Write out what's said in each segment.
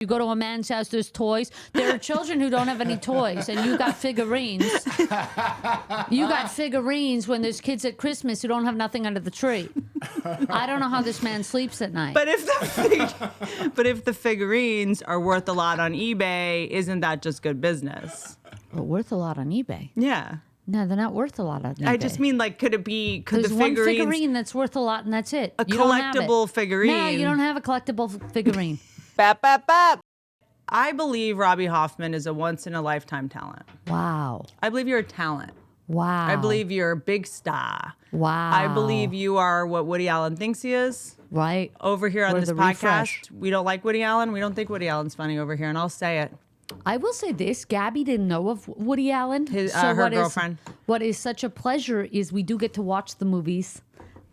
You go to a man's house, there's toys. There are children who don't have any toys, and you got figurines. You got figurines when there's kids at Christmas who don't have nothing under the tree. I don't know how this man sleeps at night. But if the figurines are worth a lot on eBay, isn't that just good business? But worth a lot on eBay. Yeah. No, they're not worth a lot on eBay. I just mean, like, could the There's one figurine that's worth a lot, and that's it. A collectible figurine. No, you don't have a collectible figurine. Bap, bap, bap. I believe Robby Hoffman is a once-in-a-lifetime talent. Wow. I believe you're a talent. Wow. I believe you're a big star. Wow. I believe you are what Woody Allen thinks he is. Right. Over here on Or this the podcast, refresh. we don't like Woody Allen. We don't think Woody Allen's funny over here, and I'll say it. I will say this: Gabby didn't know of Woody Allen. Her girlfriend. What is such a pleasure is we do get to watch the movies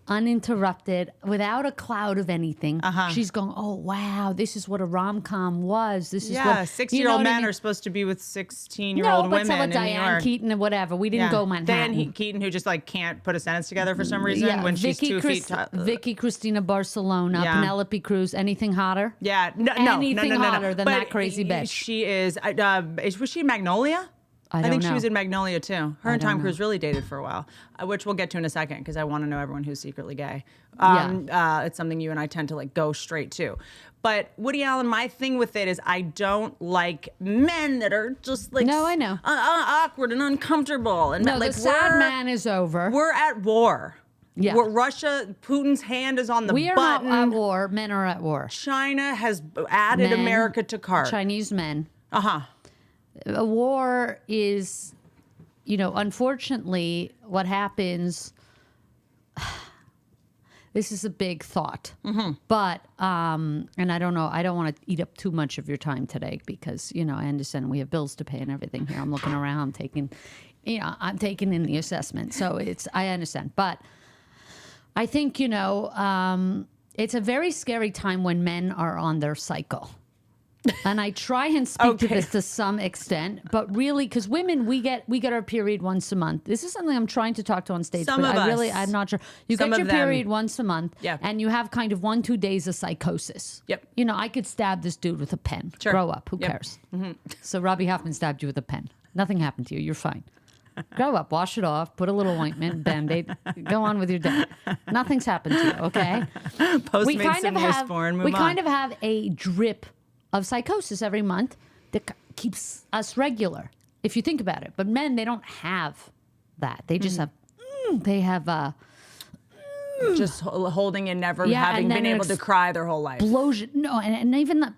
uninterrupted, without a cloud of anything. She's going, "Oh wow, this is what a rom-com was. This is what 6-year-old men are supposed to be with 16-year-old women but in Diane New York. Keaton and whatever. We didn't go Manhattan. Diane Keaton, who just like can't put a sentence together for some reason when she's 2 feet tall. Vicky Cristina Barcelona, Penelope Cruz. Anything hotter? Yeah, anything hotter than But that crazy bitch. She is. Was she in Magnolia? I think don't she was know. in Magnolia too. Her and Tom Cruise really dated for a while, which we'll get to in a second because I want to know everyone who's secretly gay. It's something you and I tend to like go straight to. But Woody Allen, my thing with it is I don't like men that are just like No, I know. awkward and uncomfortable. And No, like the sad man is over. We're at war. Yeah. Russia, Putin's hand is on the We are button. not at war. Men are at war. China has added Men, America to cart. Chinese men. Uh-huh. A war is, unfortunately, what happens. This is a big thought, but and I don't know. I don't want to eat up too much of your time today because I understand we have bills to pay and everything here. I'm looking around, I'm taking in the assessment, so I understand, but I think it's a very scary time when men are on their cycle. And I try and speak to this to some extent, but really, because women, we get our period once a month. This is something I'm trying to talk to on stage. Some but of I'm not sure. You Some get your of them. period once a month, and you have kind of 1-2 days of psychosis. Yep. I could stab this dude with a pen. Sure. Grow up. Who cares? So Robby Hoffman stabbed you with a pen. Nothing happened to you. You're fine. Grow up, wash it off, put a little ointment, Band-Aid, go on with your day. Nothing's happened to you, okay? Postmates and Neosporin, move on. We kind of have a drip of psychosis every month that keeps us regular, if you think about it. But men, they don't have that. They just have, just holding and never and having then been able to cry their whole life. Blows, no, and even the,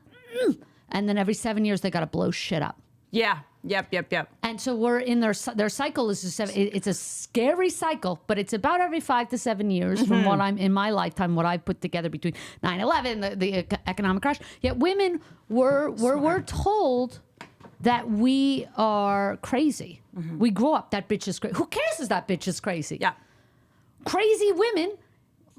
and then every 7 years they got to blow shit up. Yeah. Yep. And so we're in their cycle is it's a scary cycle, but it's about every 5 to 7 years from what I'm in my lifetime, what I've put together between 9/11, the economic crash. Yet women we're told that we are crazy. We grow up, that bitch is crazy. Who cares if that bitch is crazy? Yeah. Crazy women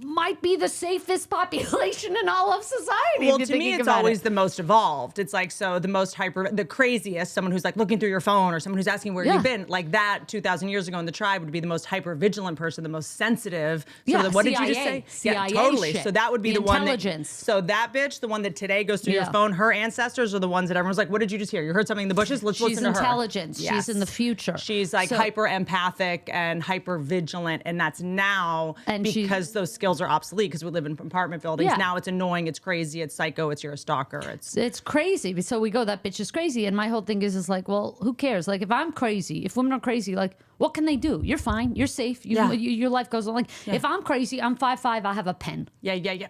might be the safest population in all of society. Well, to me, it's always the most evolved. It's like, so the most the craziest, someone who's like looking through your phone or someone who's asking where you've been, like that 2,000 years ago in the tribe would be the most hyper vigilant person, the most sensitive. So what did you just say? CIA totally. shit. So that would be the one intelligence. So that bitch, the one that today goes through your phone, her ancestors are the ones that everyone's like, what did you just hear? You heard something in the bushes? Let's listen to her. She's intelligence. Yes. She's in the future. She's like hyper empathic and hyper vigilant. And that's now because those skills are obsolete because we live in apartment buildings. Now it's annoying, it's crazy, it's psycho, you're a stalker. It's crazy. So we go, that bitch is crazy. And my whole thing is like, well, who cares? Like, if I'm crazy, if women are crazy, like, what can they do? You're fine. You're safe. Your life goes on. Like, if I'm crazy, I'm 5'5", I have a pen. Yeah.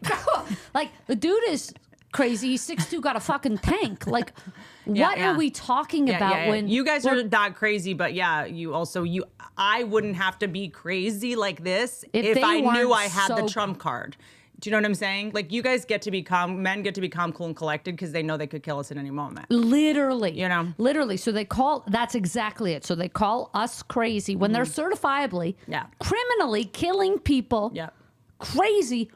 Like, the dude is crazy. He's 6'2", got a fucking tank. Like, what are we talking about when you guys are not crazy, but I wouldn't have to be crazy like this if I knew I had the trump card. Do you know what I'm saying? Like, you guys get to be calm, men get to be calm, cool, and collected because they know they could kill us at any moment. Literally. Literally. So that's exactly it. So they call us crazy when they're certifiably, criminally killing people. Yeah. Crazy.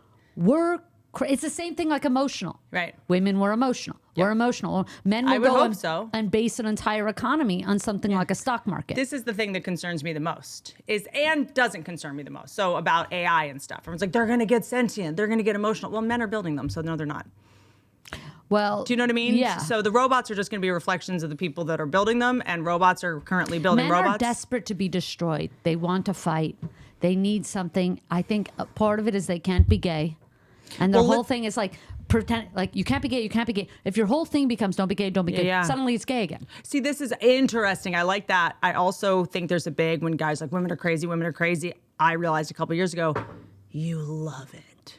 It's the same thing like emotional. Right. Women were emotional. We're emotional. Men will go and base an entire economy on something like a stock market. This is the thing that concerns me the most, and doesn't concern me the most. So about AI and stuff. Everyone's like, they're going to get sentient. They're going to get emotional. Well, men are building them, so no, they're not. Well, do you know what I mean? Yeah. So the robots are just going to be reflections of the people that are building them, and robots are currently building Men robots. are desperate to be destroyed. They want to fight. They need something. I think a part of it is they can't be gay, and the whole thing is like pretend like you can't be gay. You can't be gay. If your whole thing becomes don't be gay, don't be gay. Yeah. Suddenly it's gay again. See, this is interesting. I like that. I also think there's a big when guys like women are crazy. Women are crazy. I realized a couple years ago, you love it.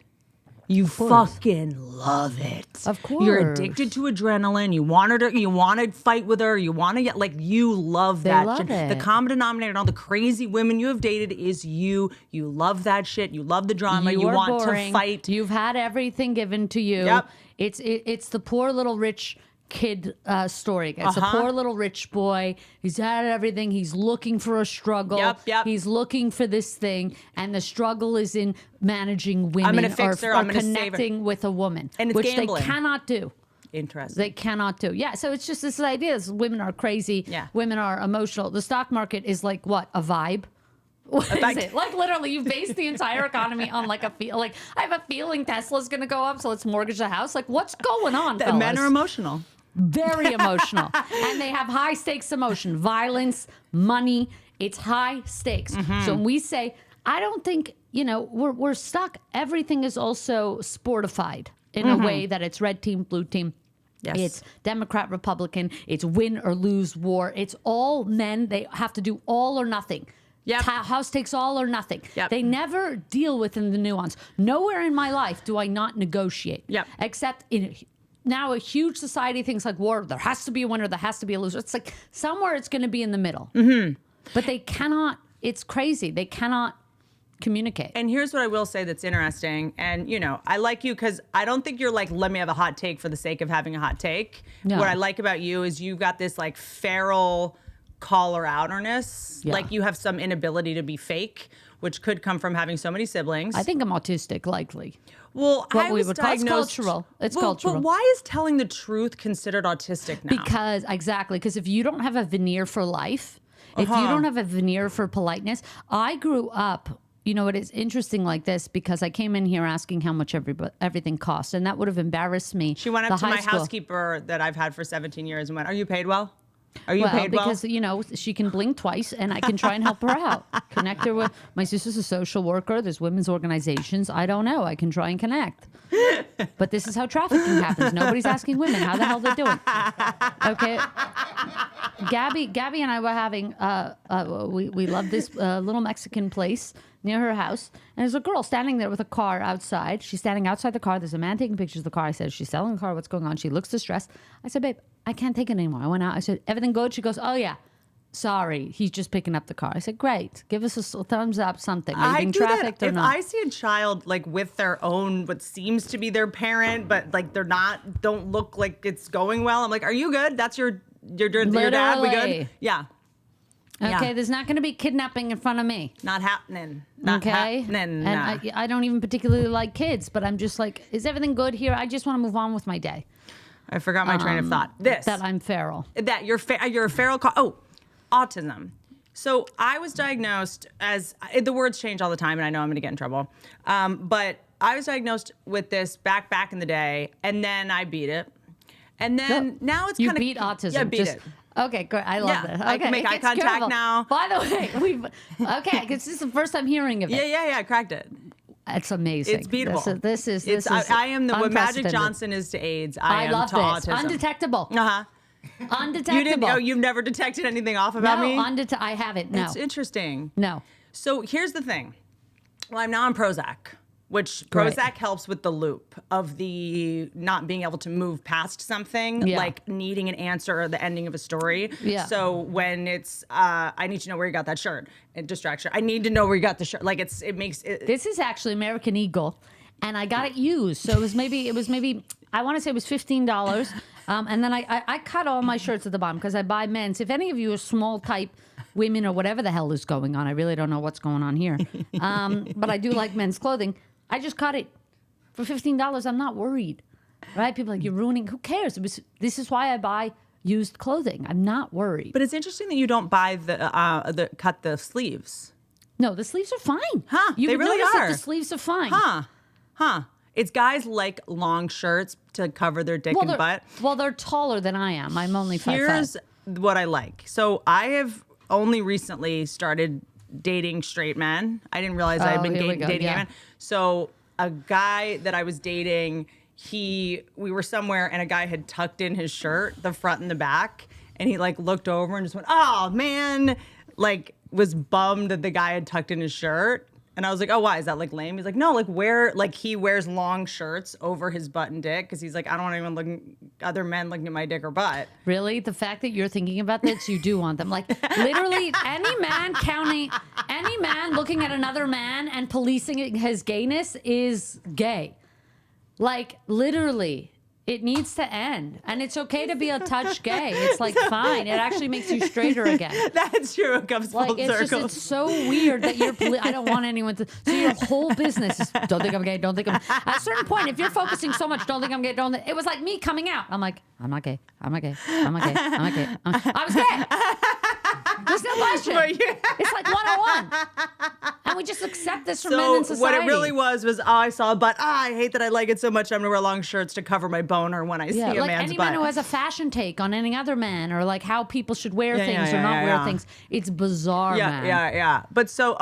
You fucking love it. Of course. You're addicted to adrenaline. You want her to, you want to fight with her. You want to get, like, you love They that love shit. it. The common denominator in all the crazy women you have dated is you. You love that shit. You love the drama. You are want boring. to fight. You've had everything given to you. Yep. It's the poor little rich kid story. It's a poor little rich boy. He's had everything. He's looking for a struggle. Yep. He's looking for this thing, and the struggle is in managing women. I'm gonna fix her. Or I'm gonna save her. connecting with a woman, And it's which gambling. they cannot do. Interesting. They cannot do. Yeah, so it's just this idea is women are crazy. Yeah. Women are emotional. The stock market is like what? A vibe? What is it? Like literally you base the entire economy on like a feel. Like I have a feeling Tesla's going to go up, so let's mortgage the house. Like what's going on, The fellas? men are emotional. Very emotional. And they have high stakes emotion, violence, money. It's high stakes. So when we say, I don't think, we're stuck. Everything is also sportified in a way that it's red team, blue team. Yes. It's Democrat, Republican. It's win or lose war. It's all men. They have to do all or nothing. Yep. House takes all or nothing. Yep. They never deal within the nuance. Nowhere in my life do I not negotiate. Yep. Except in now a huge society thinks like war, there has to be a winner, there has to be a loser. It's like somewhere it's going to be in the middle. But they cannot, it's crazy. They cannot communicate. And here's what I will say that's interesting. And, I like you because I don't think you're like, let me have a hot take for the sake of having a hot take. No. What I like about you is you've got this like feral caller outerness. Yeah. Like you have some inability to be fake, which could come from having so many siblings. I think I'm autistic, likely. Well, What I we was would call it's diagnosed. cultural. It's Well, cultural. But why is telling the truth considered autistic now? Because if you don't have a veneer for life, if you don't have a veneer for politeness, I grew up. It is interesting like this because I came in here asking how much everything costs, and that would have embarrassed me. She went up to high my school. housekeeper that I've had for 17 years and went, "Are you paid well? Are you paid well?" Because she can blink twice, and I can try and help her out. Connect her with my sister's a social worker. There's women's organizations. I don't know. I can try and connect. But this is how trafficking happens. Nobody's asking women how the hell they're doing. Okay. Gabby and I were having we love this little Mexican place near her house, and there's a girl standing there with a car outside. She's standing outside the car. There's a man taking pictures of the car. I said, "She's selling the car. What's going on?" She looks distressed. I said, "Babe, I can't take it anymore." I went out. I said, "Everything good?" She goes, "Oh yeah. Sorry, he's just picking up the car." I said, "Great. Give us a thumbs up, something. Are you being trafficked or if not?" I see a child like with their own, what seems to be their parent, but like they're not, don't look like it's going well. I'm like, "Are you good? That's your dad. We Literally. good?" Yeah. Okay, Yeah. there's not going to be kidnapping in front of me. Not happening. Not Okay. happening. And I don't even particularly like kids, but I'm just like, is everything good here? I just want to move on with my day. I forgot my train of thought. That I'm feral. That you're a feral. Autism. So I was diagnosed as the words change all the time, and I know I'm going to get in trouble. But I was diagnosed with this back in the day, and then I beat it, and then now it's You kind of beat autism. Yeah, beat it. Okay, great. I love Yeah, that. I Okay, can make it eye gets contact curable. now. By the way, because this is the first time hearing of it. Yeah, I cracked it. It's amazing. It's beatable. This is I am what Magic unprecedented. Johnson is to AIDS. I am love to this. autism. Undetectable. Undetectable. You didn't. Oh, you've never detected anything off about me? I haven't. No. It's interesting. No. So here's the thing. Well, I'm now on Prozac, which Great. Prozac helps with the loop of the not being able to move past something, Yeah. like needing an answer or the ending of a story. Yeah. So when it's, I need to know where you got that shirt, and distraction. I need to know where you got the shirt. Like it makes it. This is actually American Eagle, and I got it used. So it was maybe I want to say it was $15. And then I cut all my shirts at the bottom because I buy men's. If any of you are small type women or whatever the hell is going on, I really don't know what's going on here. But I do like men's clothing. I just cut it for $15. I'm not worried, right? People are like, you're ruining. Who cares? This is why I buy used clothing. I'm not worried. But it's interesting that you don't buy the cut the sleeves. No, the sleeves are fine. Huh, You they would really notice that are. the sleeves are fine. Huh. It's guys like long shirts to cover their dick and butt. Well, they're taller than I am. I'm only 5'5". Here's what I like. So I have only recently started dating straight men. I didn't realize I'd been dating gay men. So a guy that I was dating, we were somewhere and a guy had tucked in his shirt, the front and the back, and he like looked over and just went, "Oh man," like was bummed that the guy had tucked in his shirt. And I was like, "Oh, why? Is that like lame?" He's like, "No, like he wears long shirts over his butt and dick because he's like, I don't want anyone other men looking at my dick or butt." Really? The fact that you're thinking about this, you do want them. Like literally any man looking at another man and policing his gayness is gay. Like literally. It needs to end. And it's okay to be a touch gay. It's like fine. It actually makes you straighter again. That's true. It comes full circle. It's so weird that I don't want anyone to. So your whole business is don't think I'm gay, don't think I'm. At a certain point, if you're focusing so much, don't think I'm gay, it was like me coming out. I'm like, I'm not gay. I'm not gay. I'm not gay. I'm not gay. I was gay. There's no question. It's like 101. And we just accept this from men in society. What it really was, I saw a butt. I hate that I like it so much. I'm going to wear long shirts to cover my boner when I see a man's butt. Like any man who has a fashion take on any other man or like how people should wear things or not wear things. It's bizarre, man. Yeah. But so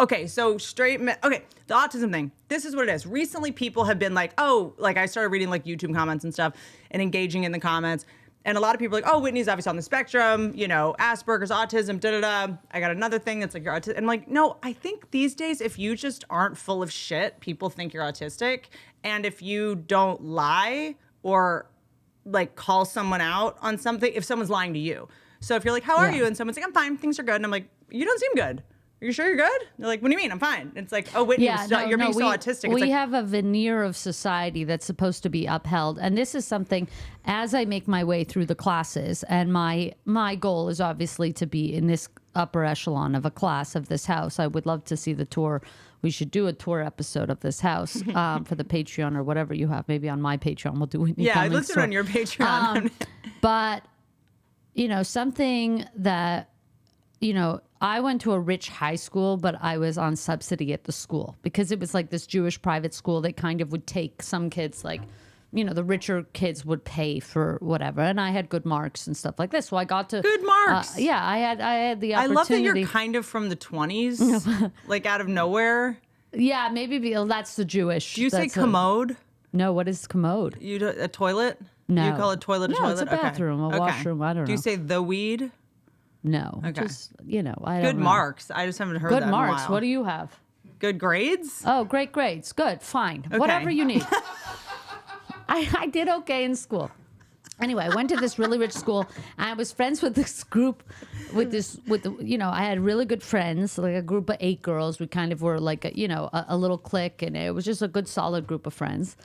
straight men. Okay, the autism thing. This is what it is. Recently, people have been like, like I started reading like YouTube comments and stuff and engaging in the comments. And a lot of people are like, "Oh, Whitney's obviously on the spectrum, Asperger's, autism, da-da-da. I got another thing that's like you're autistic." And I'm like, no, I think these days, if you just aren't full of shit, people think you're autistic. And if you don't lie or like call someone out on something, if someone's lying to you. So if you're like, "How are you?" And someone's like, "I'm fine, things are good." And I'm like, "You don't seem good. Are you sure you're good?" They're like, "What do you mean? I'm fine." It's like, "Oh, Whitney, you're being so autistic." We have a veneer of society that's supposed to be upheld. And this is something, as I make my way through the classes, and my goal is obviously to be in this upper echelon of a class of this house. I would love to see the tour. We should do a tour episode of this house for the Patreon or whatever you have. Maybe on my Patreon, we'll do Whitney Cummings. Yeah, listen on your Patreon. But, something that, I went to a rich high school, but I was on subsidy at the school because it was like this Jewish private school that kind of would take some kids, like, the richer kids would pay for whatever. And I had good marks and stuff like this. So I got to good marks. I had the opportunity. I love that you're kind of from the 20s, like out of nowhere. Yeah, maybe that's the Jewish. Do you say commode? No, what is commode? A toilet? No. You call a toilet a toilet? No, it's a bathroom, a washroom, I don't know. Do you say the weed? No. Okay. Just, I don't know. Good marks. I just haven't heard that in a while. Good marks. What do you have? Good grades? Oh, great grades. Good. Fine. Okay. Whatever you need. I did okay in school. Anyway, I went to this really rich school, and I was friends with this group, I had really good friends, like a group of 8 girls. We kind of were like, a little clique, and it was just a good, solid group of friends.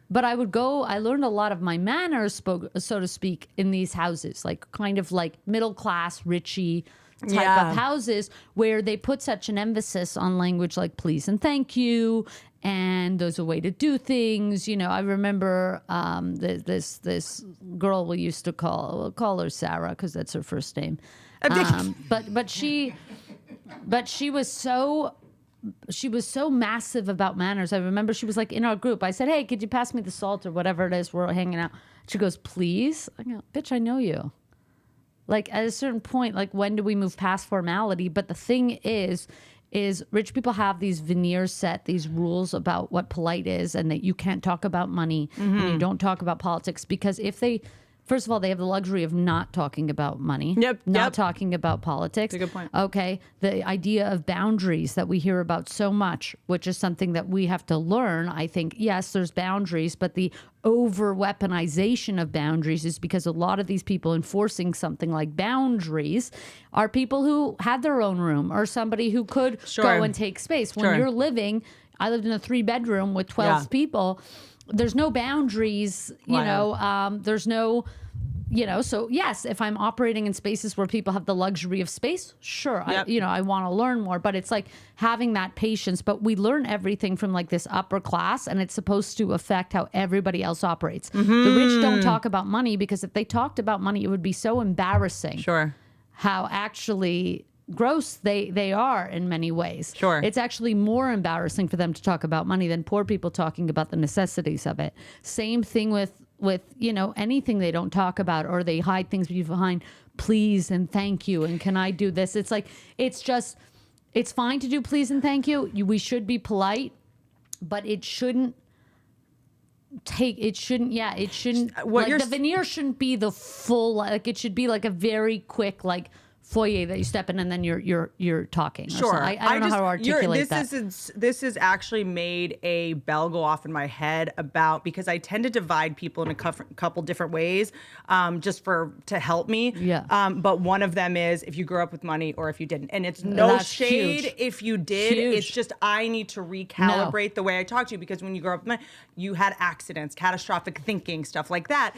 But I learned a lot of my manners, so to speak, in these houses, like kind of like middle class, richy type of houses where they put such an emphasis on language like please and thank you. And there's a way to do things. I remember this girl we used to we'll call her Sarah because that's her first name. But she was so massive about manners. I remember she was like in our group. I said, "Hey, could you pass me the salt or whatever it is? We're hanging out." She goes, "Please." I go, "Bitch, I know you." Like at a certain point, like when do we move past formality? But the thing is rich people have these veneers set, these rules about what polite is, and that you can't talk about money and you don't talk about politics because first of all, they have the luxury of not talking about money. Not talking about politics. That's a good point. Okay. The idea of boundaries that we hear about so much, which is something that we have to learn. I think, yes, there's boundaries, but the over-weaponization of boundaries is because a lot of these people enforcing something like boundaries are people who had their own room or somebody who could go and take space. When you're living, I lived in a 3-bedroom with 12 people. There's no boundaries, there's no, so yes, if I'm operating in spaces where people have the luxury of space, sure, I want to learn more, but it's like having that patience, but we learn everything from like this upper class and it's supposed to affect how everybody else operates. The rich don't talk about money because if they talked about money, it would be so embarrassing. Sure. How actually gross they are in many ways. Sure. It's actually more embarrassing for them to talk about money than poor people talking about the necessities of it. Same thing with anything they don't talk about, or they hide things behind please and thank you and can I do this. It's like it's fine to do please and thank you. We should be polite, but it shouldn't the veneer shouldn't be the full, like it should be like a very quick like foyer that you step in and then you're talking. Sure. I don't know how to articulate that. This has actually made a bell go off in my head because I tend to divide people in a couple different ways, just to help me. Yeah. But one of them is if you grew up with money or if you didn't. And it's no That's shade huge. if you did. Huge. It's just I need to recalibrate the way I talk to you, because when you grow up with money, you had accidents, catastrophic thinking, stuff like that.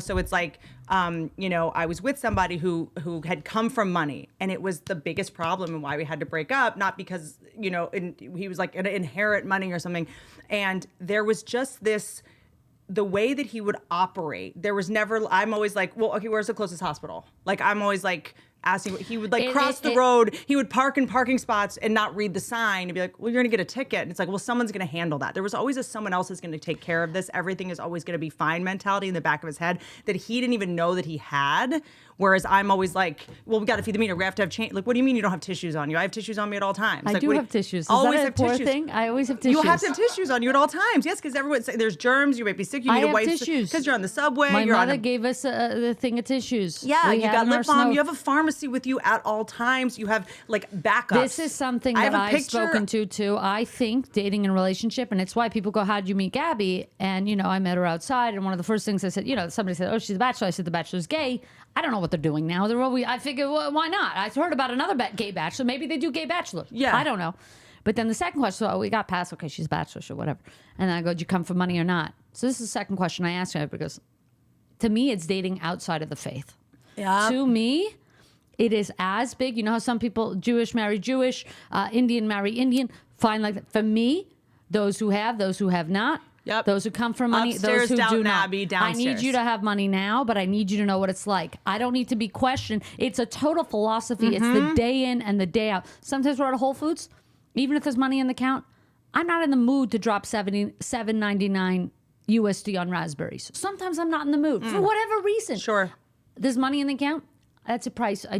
So it's like, I was with somebody who had come from money, and it was the biggest problem and why we had to break up, not because, he was like an inherit money or something. And there was just the way that he would operate. There was never, I'm always like, well, okay, where's the closest hospital? Like, I'm always like, asking, he would cross the road, he would park in parking spots and not read the sign and be like, well, you're gonna get a ticket. And it's like, well, someone's gonna handle that. There was always someone else is gonna take care of this. Everything is always gonna be fine mentality in the back of his head that he didn't even know that he had. Whereas I'm always like, well, we gotta feed the meter. We have to have change. Like, what do you mean you don't have tissues on you? I have tissues on me at all times. I like, do have tissues. Is always that a have poor tissues. thing? I always have tissues. You have to have tissues on you at all times. Yes, because everyone there's germs. You might be sick. You need to wipe tissues because you're on the subway. My you're mother gave us the thing of tissues. Yeah, you got lip balm. Snow. You have a pharmacy with you at all times. You have like backups. This is something that I've spoken to too. I think dating and relationship, and it's why people go, "How'd you meet Gabby?" And I met her outside, and one of the first things I said, somebody said, "Oh, she's a bachelor." I said, "The bachelor's gay." I don't know what they're doing now. I figured, well, why not? I heard about another gay bachelor. Maybe they do gay bachelor. Yeah, I don't know. But then the second question, so we got past, okay, she's a bachelor, or whatever. And then I go, "Did you come for money or not?" So this is the second question I asked her, because to me, it's dating outside of the faith. Yeah. To me, it is as big. You know how some people, Jewish marry Jewish, Indian marry Indian, fine like that. For me, those who have not. Yep. Those who come from money, Upstairs, those who Downton do not. Abbey, I downstairs. need you to have money now, but I need you to know what it's like. I don't need to be questioned. It's a total philosophy. It's the day in and the day out. Sometimes we're at a Whole Foods, even if there's money in the account, I'm not in the mood to drop $7.99 USD on raspberries. Sometimes I'm not in the mood for whatever reason. Sure. There's money in the account. That's a price. I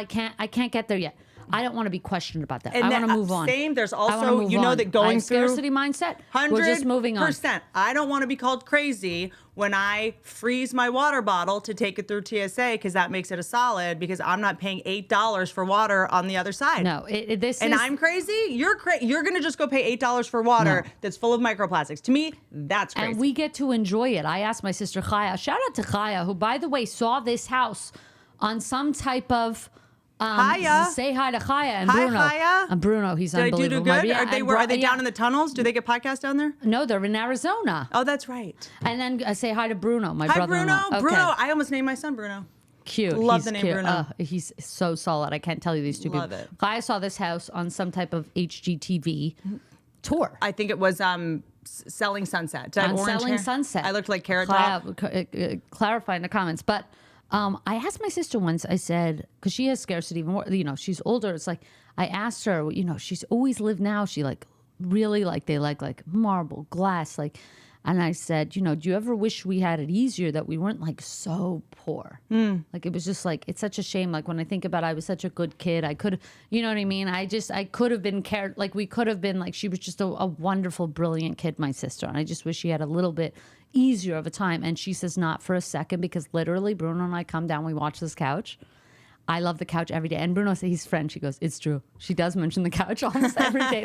can't get there yet. I don't want to be questioned about that. And I want to move on. Same. There's I wanna also, move you know, on. that going I have through scarcity mindset. We're just moving on. 100%. I don't want to be called crazy when I freeze my water bottle to take it through TSA, because that makes it a solid, because I'm not paying $8 for water on the other side. No, I'm crazy. You're going to just go pay $8 for water that's full of microplastics. To me, that's crazy. And we get to enjoy it. I asked my sister Chaya, shout out to Chaya, who, by the way, saw this house on some type of... Chaya. Say hi to Chaya and Hi, Bruno. Chaya. And Bruno, he's Did I unbelievable. do good? Are they down in the tunnels? Do they get podcasts down there? No, they're in Arizona. Oh, that's right. And then I say hi to Bruno, my Hi, brother-in-law. Bruno. Okay. Bruno. I almost named my son Bruno. Cute. Love He's the name cute. Bruno. He's so solid. I can't tell you these two Love people. it. Chaya saw this house on some type of HGTV tour. I think it was Selling Sunset. Did I have On orange Selling hair? Sunset. I looked like Carrot Top. Clarify in the comments. But I asked my sister once, I said, because she has scarcity even more, she's older. It's like, I asked her, she's always lived now. She really they like marble, glass, and I said, do you ever wish we had it easier, that we weren't so poor? Like, it was just it's such a shame. Like, when I think about it, I was such a good kid. I could, you know what I mean? I could have been cared, we could have been, she was just a wonderful, brilliant kid, my sister. And I just wish she had a little bit easier of a time. And she says, not for a second, because literally Bruno and I come down, we watch this couch. I love the couch every day. And Bruno says, he's French. She goes, it's true. She does mention the couch almost every day.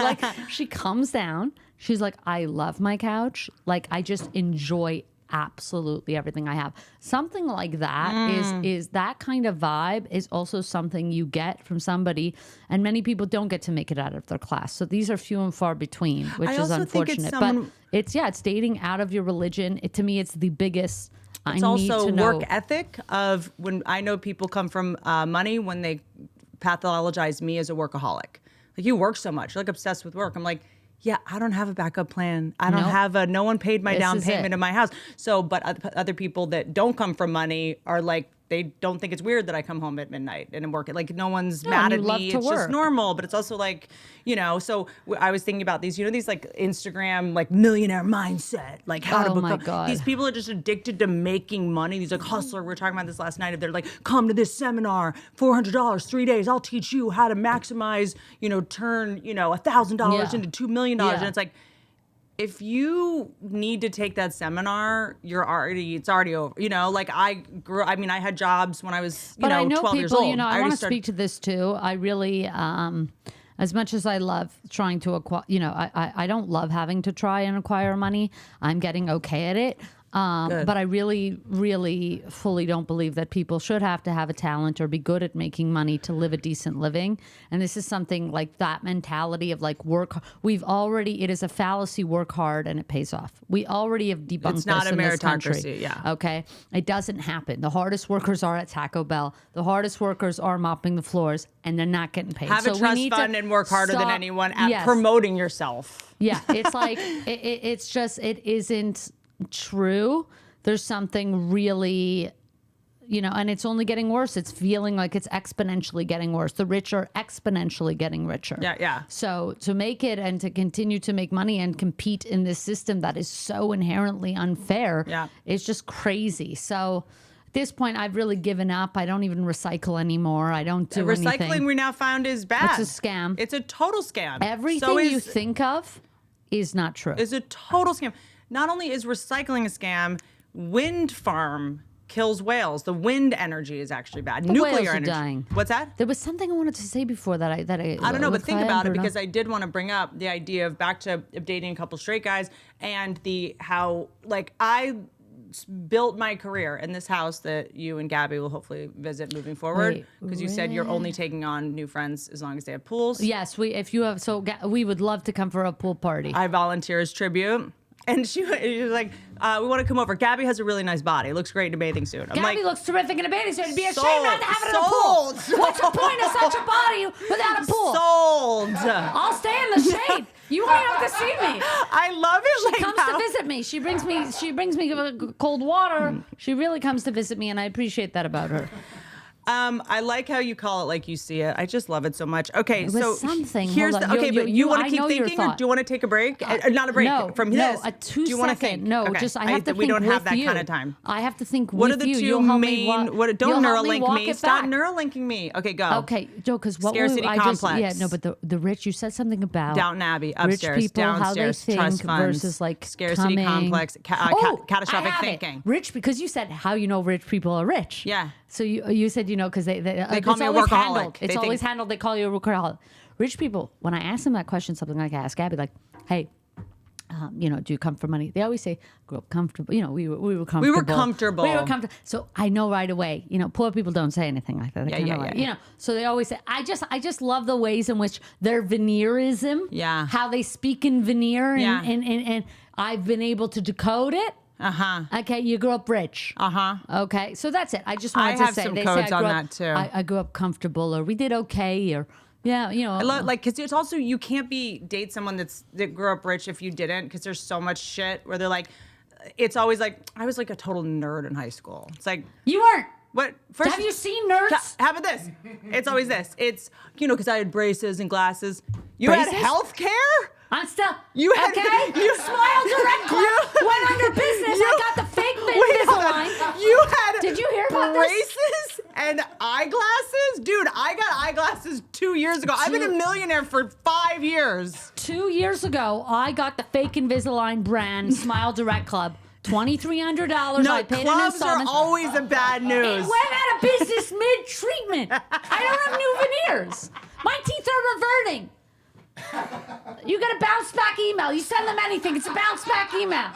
She comes down. She's like, I love my couch. I just enjoy absolutely everything I have. Something like that is that kind of vibe is also something you get from somebody. And many people don't get to make it out of their class. So these are few and far between, which is unfortunate. But it's dating out of your religion. To me, it's the biggest... It's also work ethic of when I know people come from money, when they pathologize me as a workaholic. You work so much, you're obsessed with work. I'm like, yeah, I don't have a backup plan. I don't have no one paid my down payment in my house. So, but other people that don't come from money are they don't think it's weird that I come home at midnight and I'm working. Like no one's No, mad and at you love me. to It's work. just normal, but it's also like, so I was thinking about these, these like Instagram, like millionaire mindset, like how to Oh my become. God. These people are just addicted to making money. These like hustler. We were talking about this last night. They're like, come to this seminar, $400, 3 days. I'll teach you how to maximize, turn, $1,000 into $2 million. Yeah. And it's like, if you need to take that seminar, it's already over. Like I had jobs when I was, But I know 12 years people, old. I want to speak to this too. I really, as much as I love trying to acquire, I don't love having to try and acquire money. I'm getting okay at it. But I really, really fully don't believe that people should have to have a talent or be good at making money to live a decent living. And this is something like that mentality of like it is a fallacy, work hard and it pays off. We already have debunked It's not this a in this country. meritocracy, yeah. Okay. It doesn't happen. The hardest workers are at Taco Bell. The hardest workers are mopping the floors and they're not getting paid. Have a trust fund and work harder than anyone at promoting yourself. Yeah. It's like, it isn't true. There's something really, and it's only getting worse. It's feeling like it's exponentially getting worse. The rich are exponentially getting richer. Yeah. So to make it and to continue to make money and compete in this system that is so inherently unfair, it's just crazy. So at this point, I've really given up. I don't even recycle anymore. I don't do Recycling anything. we now found is bad. It's a scam. It's a total scam. Everything you think of is not true. Is a total scam. Not only is recycling a scam, wind farm kills whales. The wind energy is actually bad. The Nuclear whales are energy. dying. What's that? There was something I wanted to say before that I don't know, but think about it because I did want to bring up the idea of back to dating a couple straight guys and how I built my career in this house that you and Gabby will hopefully visit moving forward because you said you're only taking on new friends as long as they have pools. Yes, we would love to come for a pool party. I volunteer as tribute. And she was like, we want to come over. Gabby has a really nice body. Looks great in a bathing suit. Gabby looks terrific in a bathing suit. It'd be a shame not to have it in a pool. What's the point of such a body without a pool? Sold. I'll stay in the shade. You won't have to see me. I love it. She comes to visit me. She brings me cold water. She really comes to visit me, and I appreciate that about her. I like how you call it like you see it. I just love it so much. Okay, so something. Here's Hold on. but you want to keep thinking, or do you want to take a break? Not a break. No, from this. No, a 2 do you want to second. think? No, okay. just I have to think. We don't have that you. kind of time. I have to think. What with are the you. two main? Don't Neuralink me. Stop back. Neuralinking me. Okay, go. Okay, Joe. Because what scarcity complex. but the rich. You said something about Downton Abbey, upstairs, rich people, downstairs, how they think trust funds versus like scarcity complex, catastrophic thinking. Rich, because you said how rich people are rich. Yeah. So you said because they call me a workaholic. It's always handled. They call you a workaholic. Rich people, when I ask them that question, something like I asked Gabby, like, hey, do you come for money? They always say, grew up comfortable. We were comfortable. We were comfortable. So I know right away, poor people don't say anything like that. They yeah. So they always say, I just love the ways in which their veneerism, how they speak in veneer, and I've been able to decode it. Okay, you grew up rich. Okay, so that's it. I just wanted to say. Some they codes say on that too. I grew up comfortable, or we did okay, or I love because it's also you can't date someone that grew up rich if you didn't, because there's so much shit where they're like, it's always like I was like a total nerd in high school. It's like you weren't. What? First, have you seen nerds? How about this? It's always this. It's because I had braces and glasses. You braces? had health care? I'm still. You had, okay? You Smile Direct Club went under business. I got the fake Invisalign. You had Did you hear about braces and eyeglasses? Dude, I got eyeglasses 2 years ago. I've been a millionaire for 5 years. 2 years ago, I got the fake Invisalign brand Smile Direct Club. $2,300. No, I paid clubs an installment. are always a bad news. It went out of business mid-treatment. I don't have new veneers. My teeth are reverting. You get a bounce back email. You send them anything. It's a bounce back email.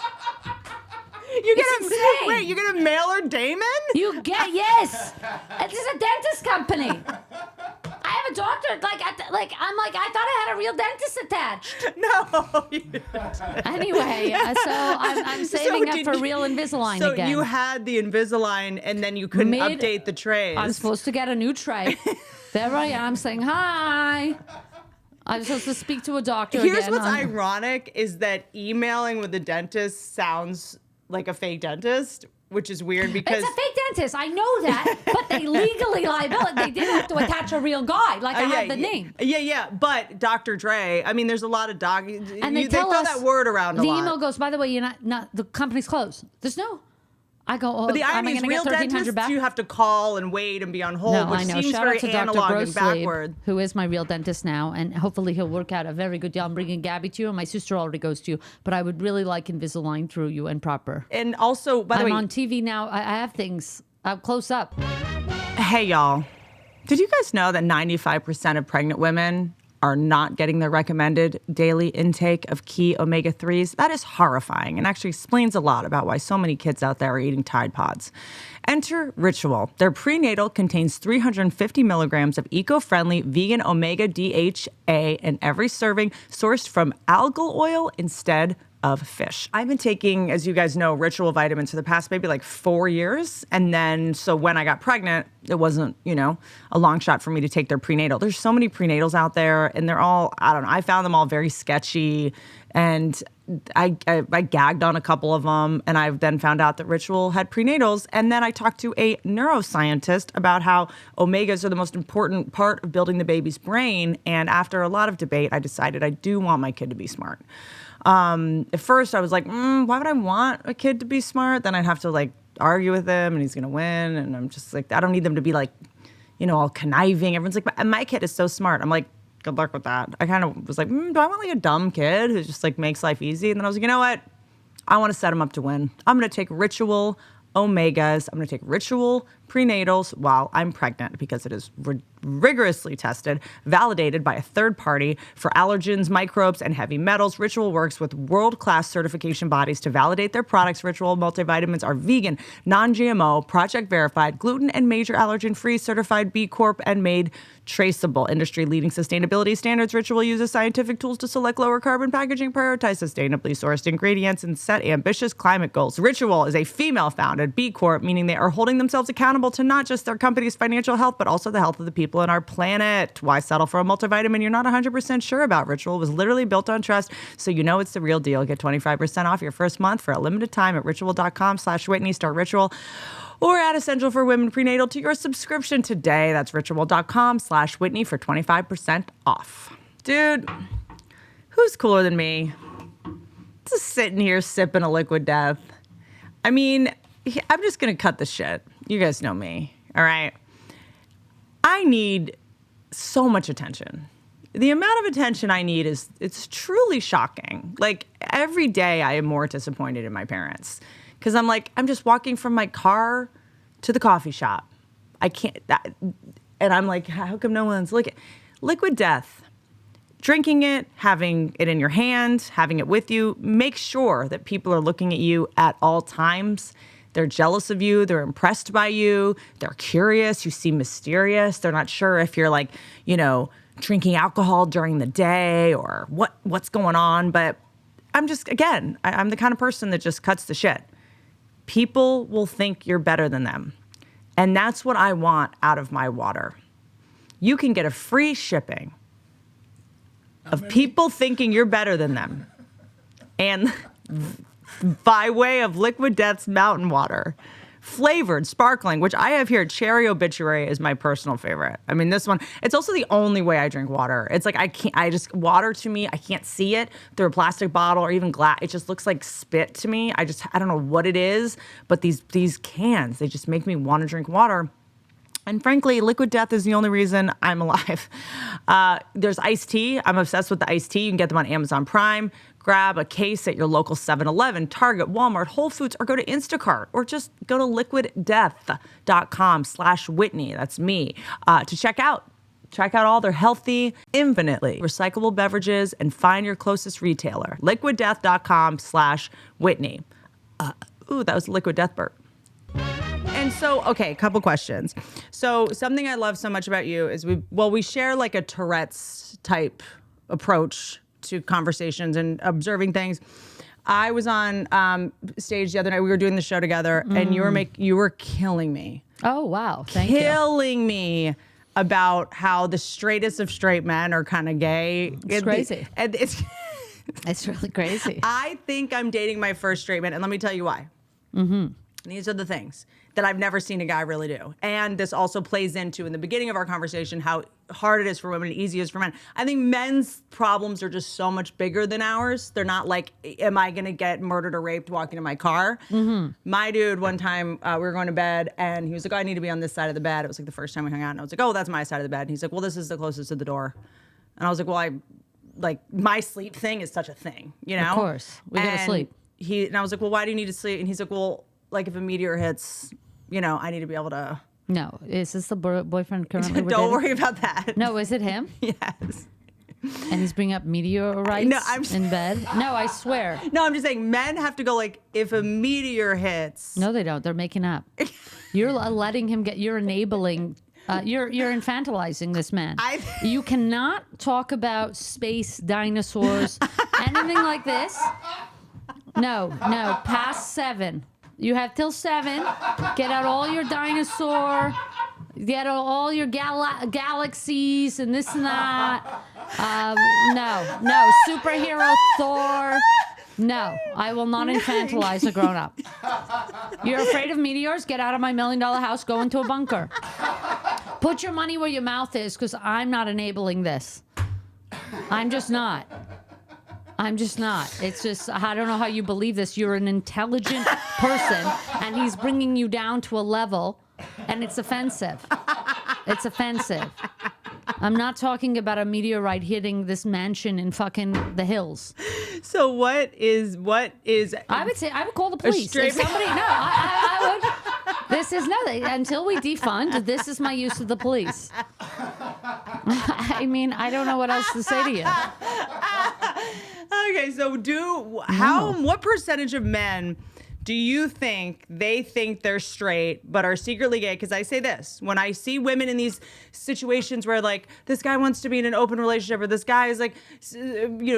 Wait, you get a mailer Damon? Yes. This is a dentist company. I have a doctor. I thought I had a real dentist attached. No. You didn't. Anyway, so I'm saving up for real Invisalign again. So you had the Invisalign and then you couldn't update the trays. I'm supposed to get a new tray. There I am saying hi. I'm supposed to speak to a doctor Here's again. what's ironic is that emailing with a dentist sounds like a fake dentist, which is weird because it's a fake dentist. I know that, but they legally liable. They did have to attach a real guy. Like I had the name. Yeah. But Dr. Dre, I mean, there's a lot of and they throw that word around a lot. The email goes, by the way, you're not the company's closed. There's no. I go, oh, but the am I irony is, going to real get 1,300 dentists, back? you have to call and wait and be on hold, No, which I know. seems Shout very out to Dr. analog and Grossleib, backward. who is my real dentist now, and hopefully he'll work out a very good deal. I'm bringing Gabby to you, and my sister already goes to you, but I would really like Invisalign through you and proper. And also, by the way, I'm on TV now. I have things close up. Hey, y'all. Did you guys know that 95% of pregnant women are not getting the recommended daily intake of key omega-3s? That is horrifying and actually explains a lot about why so many kids out there are eating Tide Pods. Enter Ritual. Their prenatal contains 350 milligrams of eco-friendly vegan omega DHA in every serving, sourced from algal oil instead of fish. I've been taking, as you guys know, Ritual vitamins for the past maybe like 4 years. And then, so when I got pregnant, it wasn't, a long shot for me to take their prenatal. There's so many prenatals out there, and they're all, I don't know, I found them all very sketchy. And I gagged on a couple of them, and I've then found out that Ritual had prenatals. And then I talked to a neuroscientist about how omegas are the most important part of building the baby's brain. And after a lot of debate, I decided I do want my kid to be smart. At first I was like, why would I want a kid to be smart? Then I'd have to like argue with him and he's going to win. And I'm just like, I don't need them to be like, all conniving. Everyone's like, my kid is so smart. I'm like, good luck with that. I kind of was like, do I want like a dumb kid who just like makes life easy? And then I was like, you know what? I want to set him up to win. I'm going to take Ritual omegas. I'm going to take Ritual prenatals while I'm pregnant because it is rigorously tested, validated by a third party for allergens, microbes, and heavy metals. Ritual works with world-class certification bodies to validate their products. Ritual multivitamins are vegan, non-GMO, project verified, gluten and major allergen-free, certified B Corp, and made traceable. Industry-leading sustainability standards. Ritual uses scientific tools to select lower carbon packaging, prioritize sustainably sourced ingredients, and set ambitious climate goals. Ritual is a female-founded B Corp, meaning they are holding themselves accountable to not just their company's financial health, but also the health of the people on our planet. Why settle for a multivitamin you're not 100% sure about? Ritual was literally built on trust, so you know it's the real deal. Get 25% off your first month for a limited time at ritual.com/Whitney. Start Ritual or add Essential for Women Prenatal to your subscription today. That's ritual.com/Whitney for 25% off. Dude, who's cooler than me? Just sitting here sipping a Liquid Death. I mean, I'm just going to cut the shit. You guys know me, all right? I need so much attention. The amount of attention I need it's truly shocking. Like every day I am more disappointed in my parents because I'm just walking from my car to the coffee shop. I can't, and I'm like, how come no one's looking? Liquid Death, drinking it, having it in your hand, having it with you, make sure that people are looking at you at all times. They're jealous of you. They're impressed by you. They're curious. You seem mysterious. They're not sure if you're like, drinking alcohol during the day or what's going on. But I'm just, again, I'm the kind of person that just cuts the shit. People will think you're better than them. And that's what I want out of my water. You can get a free shipping of people thinking you're better than them. And by way of Liquid Death's mountain water, flavored, sparkling, which I have here. Cherry Obituary is my personal favorite. I mean, this one, it's also the only way I drink water. It's like, water to me, I can't see it through a plastic bottle or even glass. It just looks like spit to me. I don't know what it is, but these cans, they just make me want to drink water. And frankly, Liquid Death is the only reason I'm alive. There's iced tea. I'm obsessed with the iced tea. You can get them on Amazon Prime. Grab a case at your local 7-Eleven, Target, Walmart, Whole Foods, or go to Instacart, or just go to liquiddeath.com/Whitney. That's me, to check out. Check out all their healthy, infinitely recyclable beverages and find your closest retailer. liquiddeath.com/Whitney. That was Liquid Death burp. And so, okay, a couple questions. So something I love so much about you is we share like a Tourette's type approach to conversations and observing things. I was on stage the other night. We were doing the show together, and you were killing me. Oh wow! Thank you. Killing me about how the straightest of straight men are kind of gay. It's crazy. And it's it's really crazy. I think I'm dating my first straight man, and let me tell you why. These are the things that I've never seen a guy really do. And this also plays into, in the beginning of our conversation, how hard it is for women and easy it is for men. I think men's problems are just so much bigger than ours. They're not like, am I going to get murdered or raped walking in my car? My dude, one time, we were going to bed, and he was like, oh, I need to be on this side of the bed. It was like the first time we hung out. And I was like, oh, that's my side of the bed. And he's like, well, this is the closest to the door. And I was like, well, my sleep thing is such a thing, you know? Of course. We got to sleep. And I was like, well, why do you need to sleep? And he's like, well, like if a meteor hits, you know, I need to be able to. No, is this the boyfriend currently? Don't worry about that. No, is it him? Yes. And he's bringing up meteorites in bed? No, I swear. No, I'm just saying men have to go like, if a meteor hits. No, they don't. They're making up. You're letting him you're enabling, you're infantilizing this man. You cannot talk about space, dinosaurs, anything like this. No, past 7. You have till 7. Get out all your dinosaur. Get out all your galaxies and this and that. No. Superhero Thor. No, I will not infantilize a grown-up. You're afraid of meteors? Get out of my $1 million house. Go into a bunker. Put your money where your mouth is, because I'm not enabling this. I'm just not. It's just, I don't know how you believe this. You're an intelligent person, and he's bringing you down to a level, and it's offensive. It's offensive. I'm not talking about a meteorite hitting this mansion in fucking the hills. So what is? I would call the police. If somebody, no, I would. This is nothing. Until we defund, this is my use of the police. I mean, I don't know what else to say to you. Okay, so what percentage of men do you think they think they're straight but are secretly gay? Because I say this, when I see women in these situations where like this guy wants to be in an open relationship or this guy is like,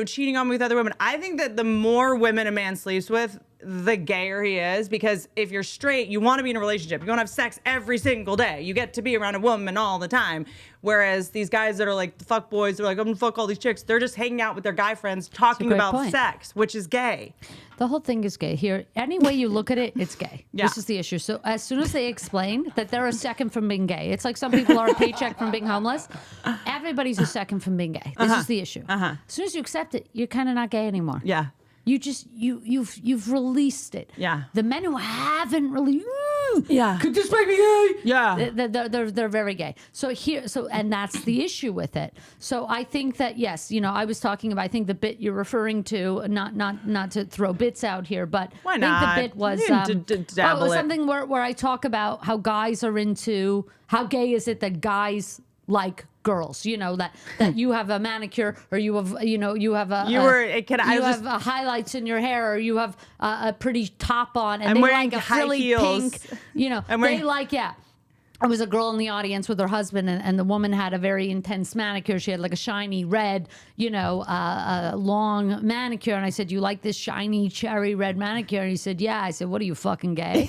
cheating on me with other women, I think that the more women a man sleeps with, the gayer he is. Because if you're straight, you want to be in a relationship. You want to have sex every single day. You get to be around a woman all the time. Whereas these guys that are like the fuck boys, they're like, I'm gonna fuck all these chicks. They're just hanging out with their guy friends talking about sex, which is gay. The whole thing is gay. Here, any way you look at it, it's gay. Yeah. This is the issue. So as soon as they explain that they're a second from being gay, it's like some people are a paycheck from being homeless. Everybody's a second from being gay. This is the issue. As soon as you accept it, you're kind of not gay anymore. Yeah. You just you've released it. Yeah. The men who haven't really could this make me gay? Yeah. They're very gay. And that's the issue with it. So I think that yes, I was talking about, I think the bit you're referring to, not to throw bits out here, but why not? I think the bit was something where I talk about how guys are into, how gay is it that guys like girls, that you have a manicure, or you have highlights in your hair, or you have a pretty top on, and I'm they wearing like a high frilly heels. pink, they like, yeah. There was a girl in the audience with her husband, and the woman had a very intense manicure. She had like a shiny red, a long manicure. And I said, you like this shiny cherry red manicure? And he said, yeah. I said, what are you, fucking gay?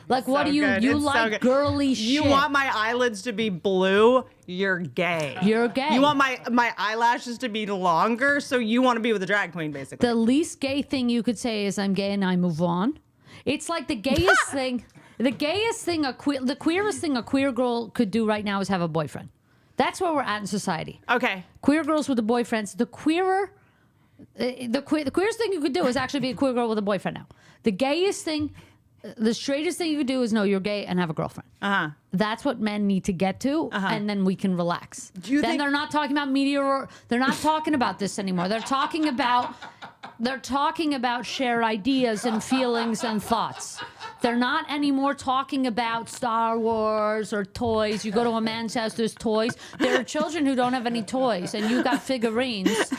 Like, what do you like so girly shit? You want my eyelids to be blue? You're gay. You're gay. You want my eyelashes to be longer? So you want to be with a drag queen, basically. The least gay thing you could say is I'm gay and I move on. It's like the gayest thing. The queerest thing a queer girl could do right now is have a boyfriend. That's where we're at in society. Okay. Queer girls with the boyfriends. The queerest thing you could do is actually be a queer girl with a boyfriend now. The gayest thing, the straightest thing you could do is know you're gay and have a girlfriend. That's what men need to get to, and then we can relax. They're not talking about meteor. They're not talking about this anymore. They're talking about shared ideas and feelings and thoughts. They're not anymore talking about Star Wars or toys. You go to a man's house, there's toys. There are children who don't have any toys, and you got figurines.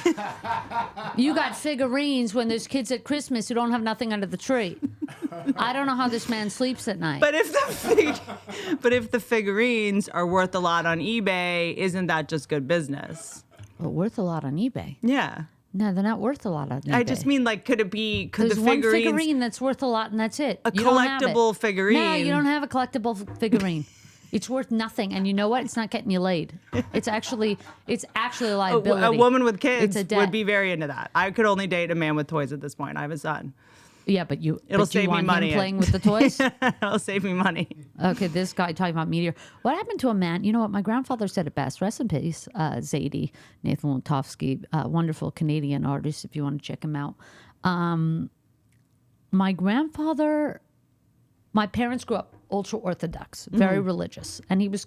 You got figurines when there's kids at Christmas who don't have nothing under the tree. I don't know how this man sleeps at night. But if the figurines are worth a lot on eBay, isn't that just good business? Well, worth a lot on eBay. Yeah. No, they're not worth a lot on eBay. I just mean, like, could the figurines... one figurine that's worth a lot, and that's it. A collectible figurine. No, you don't have a collectible figurine. It's worth nothing, and you know what? It's not getting you laid. It's actually a liability. A woman with kids would be very into that. I could only date a man with toys at this point. I have a son. Yeah, but you. It'll but do you save me want money. him playing with the toys. It'll save me money. Okay, this guy talking about meteor. What happened to a man? You know what? My grandfather said it best. Rest in peace, Zadie, Nathan Lutovsky, wonderful Canadian artist. If you want to check him out. My grandfather. My parents grew up ultra Orthodox, very religious. And he was